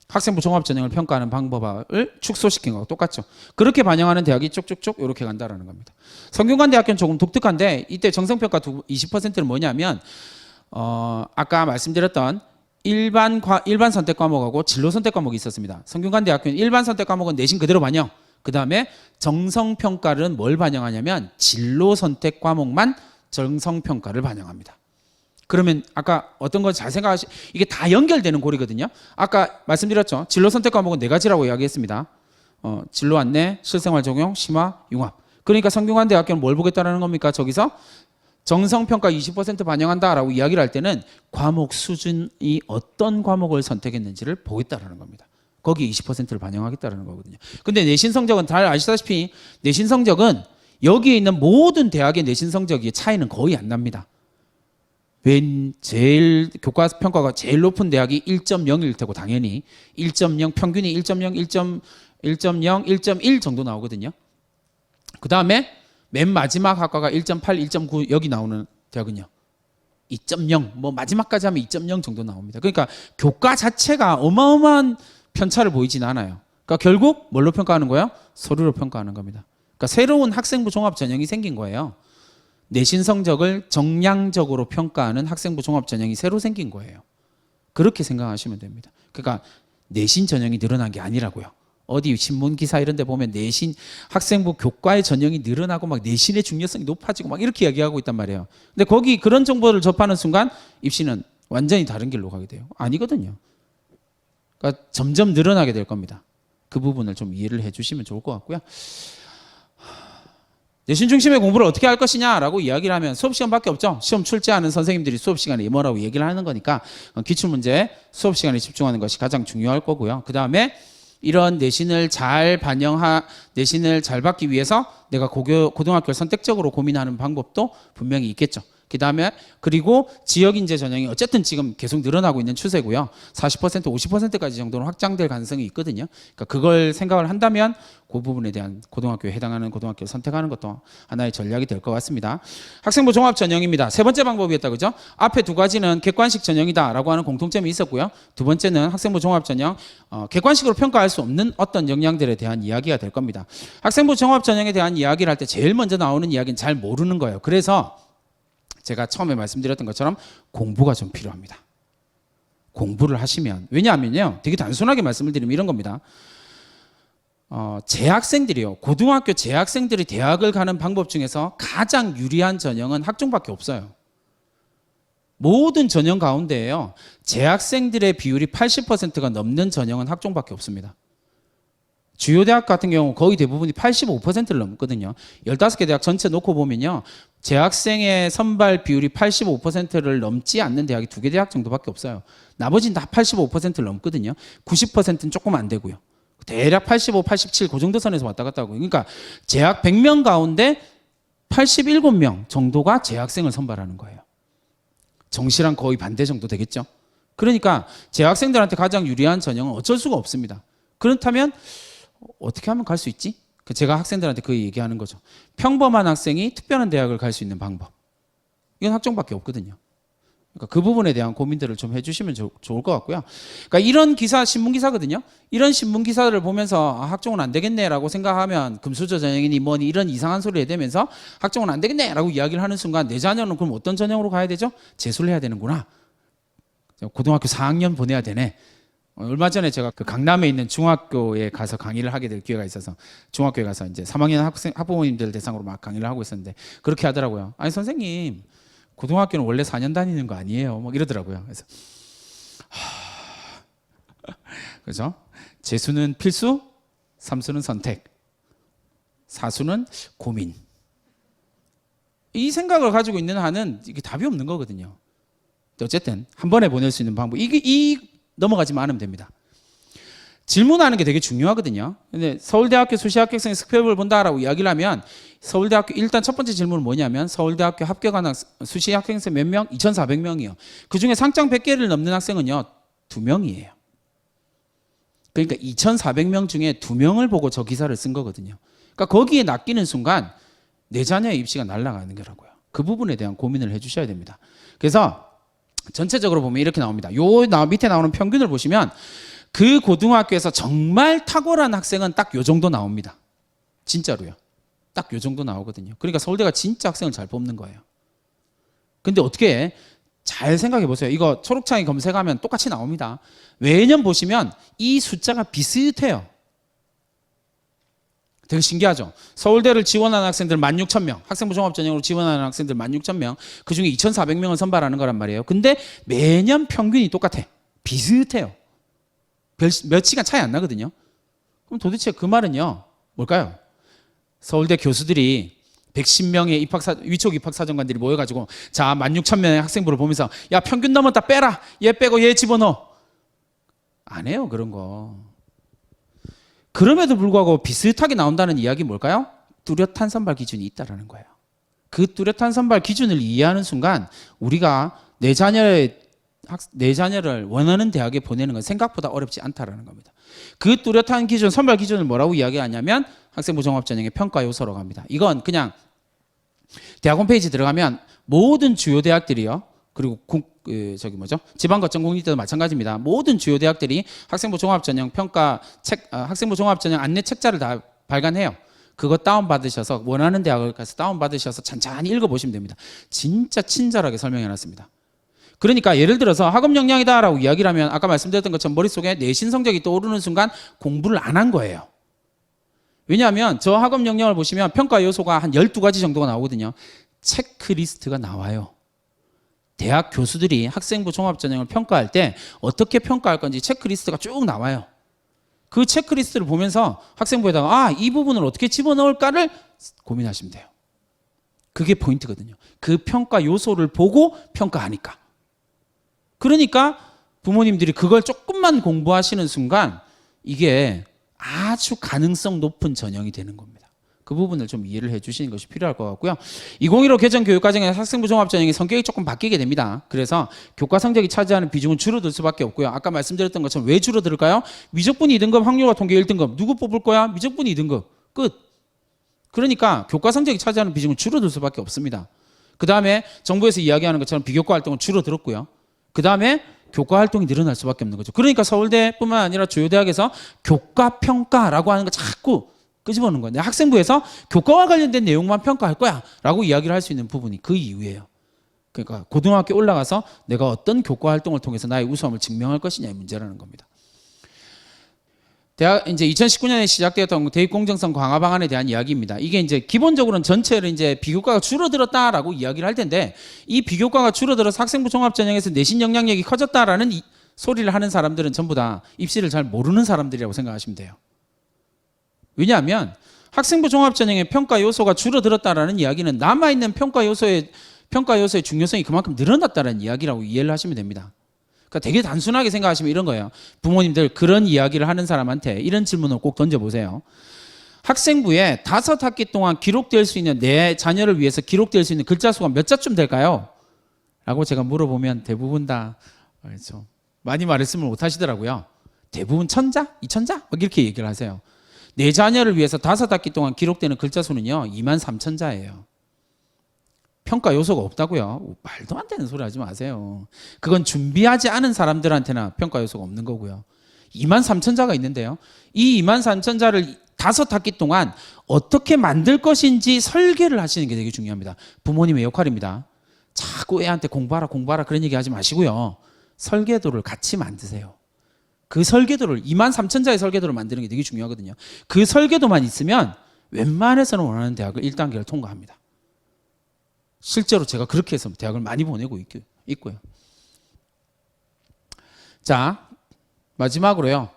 Speaker 1: 학생부 종합전형을 평가하는 방법을 축소시킨 거하고 똑같죠. 그렇게 반영하는 대학이 쭉쭉쭉 이렇게 간다라는 겁니다. 성균관대학교는 조금 독특한데 이때 정성평가 20%는 뭐냐면 아까 말씀드렸던 일반 선택 과목하고 진로 선택 과목이 있었습니다. 성균관대학교는 일반 선택 과목은 내신 그대로 반영. 그 다음에 정성평가는 뭘 반영하냐면 진로 선택 과목만 정성평가를 반영합니다. 그러면 아까 어떤 거 잘 이게 다 연결되는 고리거든요. 아까 말씀드렸죠. 진로 선택 과목은 4가지라고 이야기했습니다. 진로 안내, 실생활 적용, 심화, 융합. 그러니까 성균관대학교는 뭘 보겠다라는 겁니까? 저기서 정성평가 20% 반영한다라고 이야기를 할 때는 과목 수준이 어떤 과목을 선택했는지를 보겠다라는 겁니다. 거기에 20%를 반영하겠다라는 거거든요. 근데 내신 성적은 잘 아시다시피 내신 성적은 여기에 있는 모든 대학의 내신 성적이 차이는 거의 안 납니다. 제일 교과 평가가 제일 높은 대학이 1.0일 테고 당연히 1.0 평균이 1.0, 1.0, 1.1 정도 나오거든요. 그 다음에 맨 마지막 학과가 1.8, 1.9 여기 나오는 대학은요. 2.0 뭐 마지막까지 하면 2.0 정도 나옵니다. 그러니까 교과 자체가 어마어마한 편차를 보이진 않아요. 그러니까 결국 뭘로 평가하는 거예요? 서류로 평가하는 겁니다. 그러니까 새로운 학생부 종합 전형이 생긴 거예요. 내신 성적을 정량적으로 평가하는 학생부 종합 전형이 새로 생긴 거예요. 그렇게 생각하시면 됩니다. 그러니까 내신 전형이 늘어난 게 아니라고요. 어디 신문 기사 이런 데 보면 내신 학생부 교과의 전형이 늘어나고 막 내신의 중요성이 높아지고 막 이렇게 이야기하고 있단 말이에요. 근데 거기 그런 정보를 접하는 순간 입시는 완전히 다른 길로 가게 돼요. 아니거든요. 그러니까 점점 늘어나게 될 겁니다. 그 부분을 좀 이해를 해 주시면 좋을 것 같고요. 내신 중심의 공부를 어떻게 할 것이냐라고 이야기를 하면 수업 시간밖에 없죠. 시험 출제하는 선생님들이 수업 시간에 뭐라고 얘기를 하는 거니까 기출문제 수업 시간에 집중하는 것이 가장 중요할 거고요. 그 다음에 이런 내신을 잘 내신을 잘 받기 위해서 내가 고등학교를 선택적으로 고민하는 방법도 분명히 있겠죠. 그다음에 그리고 지역 인재 전형이 어쨌든 지금 계속 늘어나고 있는 추세고요. 40% 50%까지 정도는 확장될 가능성이 있거든요. 그러니까 그걸 생각을 한다면 그 부분에 대한 고등학교에 해당하는 고등학교를 선택하는 것도 하나의 전략이 될 것 같습니다. 학생부 종합 전형입니다. 세 번째 방법이었다 그죠? 앞에 두 가지는 객관식 전형이다라고 하는 공통점이 있었고요. 두 번째는 학생부 종합 전형 객관식으로 평가할 수 없는 어떤 역량들에 대한 이야기가 될 겁니다. 학생부 종합 전형에 대한 이야기를 할 때 제일 먼저 나오는 이야기는 잘 모르는 거예요. 그래서 제가 처음에 말씀드렸던 것처럼 공부가 좀 필요합니다. 공부를 하시면 왜냐하면요 되게 단순하게 말씀을 드리면 이런 겁니다. 재학생들이요 고등학교 재학생들이 대학을 가는 방법 중에서 가장 유리한 전형은 학종밖에 없어요. 모든 전형 가운데에요 재학생들의 비율이 80%가 넘는 전형은 학종밖에 없습니다. 주요 대학 같은 경우 거의 대부분이 85%를 넘거든요. 15개 대학 전체 놓고 보면요. 재학생의 선발 비율이 85%를 넘지 않는 대학이 2개 대학 정도밖에 없어요. 나머지는 다 85%를 넘거든요. 90%는 조금 안 되고요. 대략 85, 87 그 정도 선에서 왔다 갔다 하고. 그러니까 재학 100명 가운데 87명 정도가 재학생을 선발하는 거예요. 정시랑 거의 반대 정도 되겠죠. 그러니까 재학생들한테 가장 유리한 전형은 어쩔 수가 없습니다. 그렇다면 어떻게 하면 갈 수 있지? 제가 학생들한테 그 얘기하는 거죠. 평범한 학생이 특별한 대학을 갈 수 있는 방법. 이건 학종밖에 없거든요. 그러니까 그 부분에 대한 고민들을 좀 해주시면 좋을 것 같고요. 그러니까 이런 기사, 신문기사거든요. 이런 신문기사를 보면서 학종은 안 되겠네라고 생각하면 금수저 전형이니 뭐니 이런 이상한 소리를 해대면서 학종은 안 되겠네라고 이야기를 하는 순간 내 자녀는 그럼 어떤 전형으로 가야 되죠? 재수를 해야 되는구나. 고등학교 4학년 보내야 되네. 얼마 전에 제가 그 강남에 있는 중학교에 가서 강의를 하게 될 기회가 있어서 중학교에 가서 이제 3학년 학부모님들 대상으로 막 강의를 하고 있었는데 그렇게 하더라고요. 아니 선생님 고등학교는 원래 4년 다니는 거 아니에요? 뭐 이러더라고요. 그래서 그죠? 재수는 필수, 삼수는 선택, 사수는 고민. 이 생각을 가지고 있는 한은 이게 답이 없는 거거든요. 어쨌든 한 번에 보낼 수 있는 방법 넘어가지만 않으면 됩니다. 질문하는 게 되게 중요하거든요. 근데 서울대학교 수시 합격생 스펙을 본다라고 이야기를 하면 서울대학교 일단 첫 번째 질문은 뭐냐면 서울대학교 합격한 수시 합격생 몇 명? 2,400명이요. 그중에 상장 100개를 넘는 학생은요 2명이에요. 그러니까 2,400명 중에 2명을 보고 저 기사를 쓴 거거든요. 그러니까 거기에 낚이는 순간 내 자녀의 입시가 날아가는 거라고요. 그 부분에 대한 고민을 해주셔야 됩니다. 그래서 전체적으로 보면 이렇게 나옵니다. 밑에 나오는 평균을 보시면 그 고등학교에서 정말 탁월한 학생은 딱 요 정도 나옵니다. 진짜로요. 딱 요 정도 나오거든요. 그러니까 서울대가 진짜 학생을 잘 뽑는 거예요. 근데 어떻게 해? 잘 생각해 보세요. 이거 초록창에 검색하면 똑같이 나옵니다. 매년 보시면 이 숫자가 비슷해요. 되게 신기하죠. 서울대를 지원하는 학생들 16,000명, 학생부 종합 전형으로 지원하는 학생들 16,000명, 그중에 2,400명을 선발하는 거란 말이에요. 근데 매년 평균이 똑같아. 비슷해요. 몇 시간 차이 안 나거든요. 그럼 도대체 그 말은요, 뭘까요? 서울대 교수들이 110명의 위촉 입학사정관들이 모여가지고 자 16,000명의 학생부를 보면서 야 평균 넘었다 빼라, 얘 빼고 얘 집어넣어. 안 해요 그런 거. 그럼에도 불구하고 비슷하게 나온다는 이야기 뭘까요? 뚜렷한 선발 기준이 있다라는 거예요. 그 뚜렷한 선발 기준을 이해하는 순간 우리가 내 자녀를 원하는 대학에 보내는 건 생각보다 어렵지 않다라는 겁니다. 그 뚜렷한 기준, 선발 기준을 뭐라고 이야기하냐면 학생부 종합 전형의 평가 요소라고 합니다. 이건 그냥 대학 홈페이지 들어가면 모든 주요 대학들이요. 그리고 지방거점공립대도 마찬가지입니다. 모든 주요 대학들이 학생부 종합전형 평가 학생부 종합전형 안내 책자를 다 발간해요. 그거 다운받으셔서 원하는 대학을 가서 다운받으셔서 찬찬히 읽어보시면 됩니다. 진짜 친절하게 설명해놨습니다. 그러니까 예를 들어서 학업 역량이다라고 이야기를 하면 아까 말씀드렸던 것처럼 머릿속에 내신 성적이 떠오르는 순간 공부를 안 한 거예요. 왜냐하면 저 학업 역량을 보시면 평가 요소가 한 12가지 정도가 나오거든요. 체크리스트가 나와요. 대학 교수들이 학생부 종합전형을 평가할 때 어떻게 평가할 건지 체크리스트가 쭉 나와요. 그 체크리스트를 보면서 학생부에다가 이 부분을 어떻게 집어넣을까를 고민하시면 돼요. 그게 포인트거든요. 그 평가 요소를 보고 평가하니까. 그러니까 부모님들이 그걸 조금만 공부하시는 순간 이게 아주 가능성 높은 전형이 되는 겁니다. 그 부분을 좀 이해를 해 주시는 것이 필요할 것 같고요. 2015 개정 교육과정에서 학생부 종합전형의 성격이 조금 바뀌게 됩니다. 그래서 교과 성적이 차지하는 비중은 줄어들 수밖에 없고요. 아까 말씀드렸던 것처럼 왜 줄어들까요? 미적분 2등급, 확률과 통계 1등급. 누구 뽑을 거야? 미적분 2등급. 끝. 그러니까 교과 성적이 차지하는 비중은 줄어들 수밖에 없습니다. 그 다음에 정부에서 이야기하는 것처럼 비교과 활동은 줄어들었고요. 그 다음에 교과 활동이 늘어날 수밖에 없는 거죠. 그러니까 서울대뿐만 아니라 주요 대학에서 교과 평가라고 하는 거 자꾸 끄집어놓는 거예요. 학생부에서 교과와 관련된 내용만 평가할 거야 라고 이야기를 할 수 있는 부분이 그 이유예요. 그러니까 고등학교 올라가서 내가 어떤 교과 활동을 통해서 나의 우수함을 증명할 것이냐의 문제라는 겁니다. 대학 이제 2019년에 시작되었던 대입 공정성 강화 방안에 대한 이야기입니다. 이게 이제 기본적으로는 전체를 이제 비교과가 줄어들었다라고 이야기를 할 텐데, 이 비교과가 줄어들어서 학생부 종합전형에서 내신 영향력이 커졌다라는 소리를 하는 사람들은 전부 다 입시를 잘 모르는 사람들이라고 생각하시면 돼요. 왜냐하면 학생부 종합전형의 평가 요소가 줄어들었다라는 이야기는 남아있는 평가 요소의 중요성이 그만큼 늘어났다는 이야기라고 이해를 하시면 됩니다. 그러니까 되게 단순하게 생각하시면 이런 거예요. 부모님들 그런 이야기를 하는 사람한테 이런 질문을 꼭 던져보세요. 학생부에 5학기 동안 기록될 수 있는, 내 자녀를 위해서 기록될 수 있는 글자 수가 몇 자쯤 될까요? 라고 제가 물어보면 대부분 다 많이 말했으면 못 하시더라고요. 대부분 1000자? 2000자? 막 이렇게 얘기를 하세요. 내 자녀를 위해서 5학기 동안 기록되는 글자 수는요 23,000자예요. 평가 요소가 없다고요? 말도 안 되는 소리 하지 마세요. 그건 준비하지 않은 사람들한테나 평가 요소가 없는 거고요. 23,000자가 있는데요, 이 23,000자를 5학기 동안 어떻게 만들 것인지 설계를 하시는 게 되게 중요합니다. 부모님의 역할입니다. 자꾸 애한테 공부하라 그런 얘기 하지 마시고요, 설계도를 같이 만드세요. 그 설계도를 23,000자의 설계도를 만드는 게 되게 중요하거든요. 그 설계도만 있으면 웬만해서는 원하는 대학을 1단계를 통과합니다. 실제로 제가 그렇게 해서 대학을 많이 보내고 있고요. 자, 마지막으로요,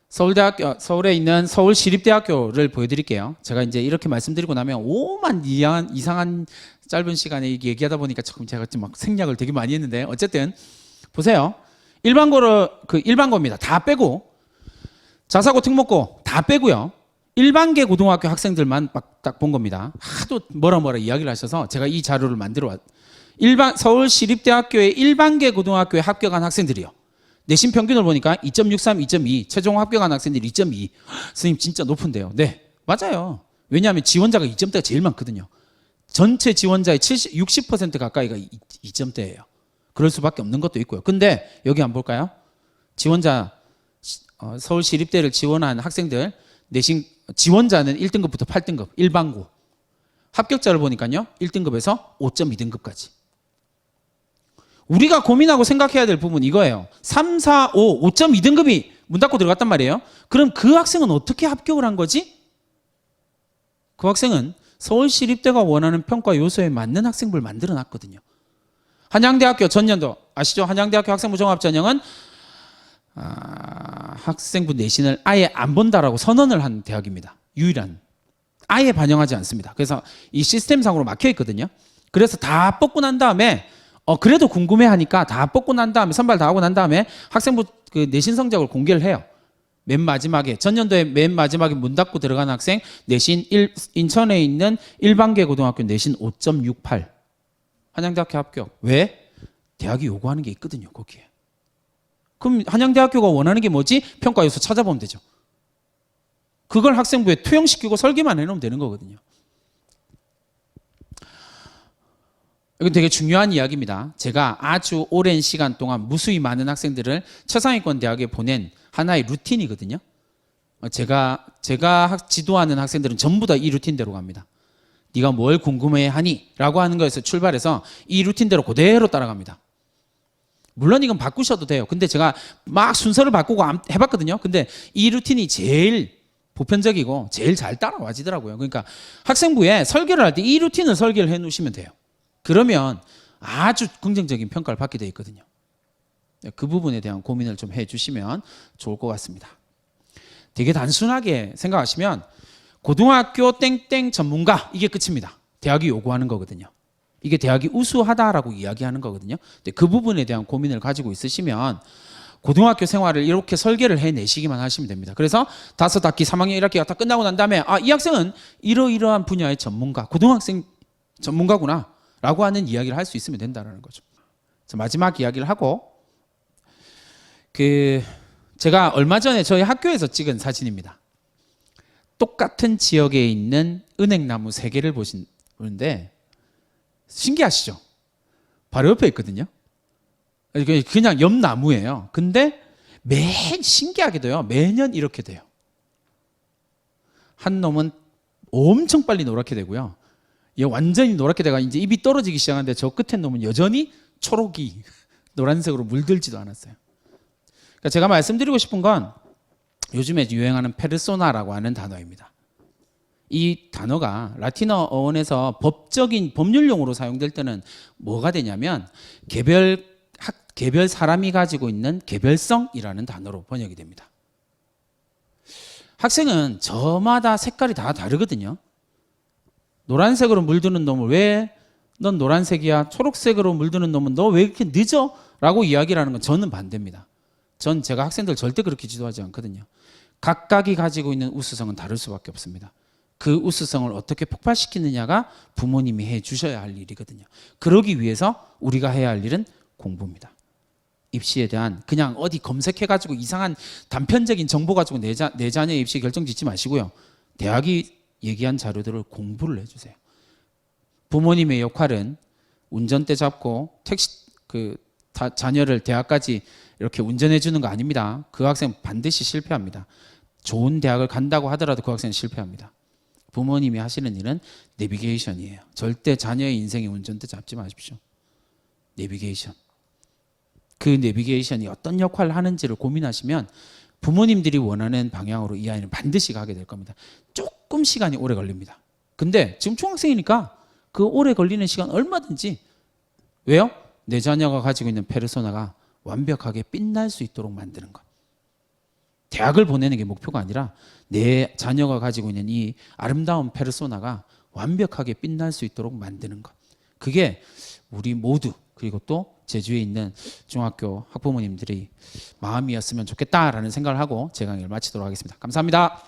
Speaker 1: 서울에 있는 서울시립대학교를 보여드릴게요. 제가 이제 이렇게 말씀드리고 나면 오만 이상한 짧은 시간에 얘기하다 보니까 조금 제가 좀 막 생략을 되게 많이 했는데, 어쨌든 보세요. 일반고입니다. 다 빼고, 자사고, 특목고 다 빼고요, 일반계 고등학교 학생들만 딱 본 겁니다. 하도 뭐라 이야기를 하셔서 제가 이 자료를 만들어 서울시립대학교의 일반계 고등학교에 합격한 학생들이요, 내신 평균을 보니까 2.63, 2.2, 최종 합격한 학생들이 2.2. 선생님 진짜 높은데요. 네, 맞아요. 왜냐하면 지원자가 2점대가 제일 많거든요. 전체 지원자의 60% 가까이가 2점대예요. 그럴 수밖에 없는 것도 있고요. 근데 여기 한번 볼까요? 지원자, 서울시립대를 지원한 학생들 내신 지원자는 1등급부터 8등급 일반고, 합격자를 보니까요 1등급에서 5.2등급까지. 우리가 고민하고 생각해야 될 부분은 이거예요. 3, 4, 5, 5.2등급이 문 닫고 들어갔단 말이에요. 그럼 그 학생은 어떻게 합격을 한 거지? 그 학생은 서울시립대가 원하는 평가 요소에 맞는 학생부를 만들어 놨거든요. 한양대학교 전년도 아시죠? 한양대학교 학생부 종합전형은 학생부 내신을 아예 안 본다라고 선언을 한 대학입니다. 유일한. 아예 반영하지 않습니다. 그래서 이 시스템상으로 막혀 있거든요. 그래서 다 뽑고 난 다음에 그래도 궁금해하니까 다 뽑고 난 다음에 선발 다 하고 난 다음에 학생부 그 내신 성적을 공개를 해요. 맨 마지막에, 전년도에 맨 마지막에 문 닫고 들어간 학생 내신 인천에 있는 일반계 고등학교 내신 5.68. 한양대학교 합격. 왜? 대학이 요구하는 게 있거든요, 거기에. 그럼 한양대학교가 원하는 게 뭐지? 평가 요소 찾아보면 되죠. 그걸 학생부에 투영시키고 설계만 해놓으면 되는 거거든요. 이건 되게 중요한 이야기입니다. 제가 아주 오랜 시간 동안 무수히 많은 학생들을 최상위권 대학에 보낸 하나의 루틴이거든요. 제가 지도하는 학생들은 전부 다 이 루틴대로 갑니다. 네가 뭘 궁금해하니? 라고 하는 거에서 출발해서 이 루틴대로 그대로 따라갑니다. 물론 이건 바꾸셔도 돼요. 근데 제가 막 순서를 바꾸고 해봤거든요. 근데 이 루틴이 제일 보편적이고 제일 잘 따라와지더라고요. 그러니까 학생부에 설계를 할 때 이 루틴을 설계를 해 놓으시면 돼요. 그러면 아주 긍정적인 평가를 받게 되어 있거든요. 그 부분에 대한 고민을 좀 해주시면 좋을 것 같습니다. 되게 단순하게 생각하시면 고등학교 땡땡 전문가, 이게 끝입니다. 대학이 요구하는 거거든요. 이게 대학이 우수하다라고 이야기하는 거거든요. 그 부분에 대한 고민을 가지고 있으시면 고등학교 생활을 이렇게 설계를 해내시기만 하시면 됩니다. 그래서 5학기 3학년 1학기가 다 끝나고 난 다음에 이 학생은 이러이러한 분야의 전문가, 고등학생 전문가구나 라고 하는 이야기를 할 수 있으면 된다는 거죠. 마지막 이야기를 하고, 제가 얼마 전에 저희 학교에서 찍은 사진입니다. 똑같은 지역에 있는 은행나무 3개를 보시는데 신기하시죠? 바로 옆에 있거든요. 그냥 옆 나무예요. 근데 신기하게도요, 매년 이렇게 돼요. 한 놈은 엄청 빨리 노랗게 되고요. 얘 완전히 노랗게 돼가 이제 잎이 떨어지기 시작하는데 저 끝에 놈은 여전히 초록이 노란색으로 물들지도 않았어요. 그러니까 제가 말씀드리고 싶은 건 요즘에 유행하는 페르소나라고 하는 단어입니다. 이 단어가 라틴어 어원에서 법적인 법률용어로 사용될 때는 뭐가 되냐면 개별 사람이 가지고 있는 개별성이라는 단어로 번역이 됩니다. 학생은 저마다 색깔이 다 다르거든요. 노란색으로 물드는 놈을 왜 넌 노란색이야, 초록색으로 물드는 놈은 너 왜 이렇게 늦어? 라고 이야기를 하는 건 저는 반대입니다. 제가 학생들 절대 그렇게 지도하지 않거든요. 각각이 가지고 있는 우수성은 다를 수밖에 없습니다. 그 우수성을 어떻게 폭발시키느냐가 부모님이 해 주셔야 할 일이거든요. 그러기 위해서 우리가 해야 할 일은 공부입니다. 입시에 대한 그냥 어디 검색해가지고 이상한 단편적인 정보 가지고 내 자녀의 입시 결정 짓지 마시고요. 대학이 얘기한 자료들을 공부를 해주세요. 부모님의 역할은 운전대 잡고 자녀를 대학까지 이렇게 운전해 주는 거 아닙니다. 그 학생 반드시 실패합니다. 좋은 대학을 간다고 하더라도 그 학생은 실패합니다. 부모님이 하시는 일은 내비게이션이에요. 절대 자녀의 인생의 운전대 잡지 마십시오. 내비게이션. 그 내비게이션이 어떤 역할을 하는지를 고민하시면 부모님들이 원하는 방향으로 이 아이는 반드시 가게 될 겁니다. 조금 시간이 오래 걸립니다. 근데 지금 중학생이니까 그 오래 걸리는 시간 얼마든지, 왜요? 내 자녀가 가지고 있는 페르소나가 완벽하게 빛날 수 있도록 만드는 것. 대학을 보내는 게 목표가 아니라 내 자녀가 가지고 있는 이 아름다운 페르소나가 완벽하게 빛날 수 있도록 만드는 것. 그게 우리 모두, 그리고 또 제주에 있는 중학교 학부모님들이 마음이었으면 좋겠다라는 생각을 하고 제 강의를 마치도록 하겠습니다. 감사합니다.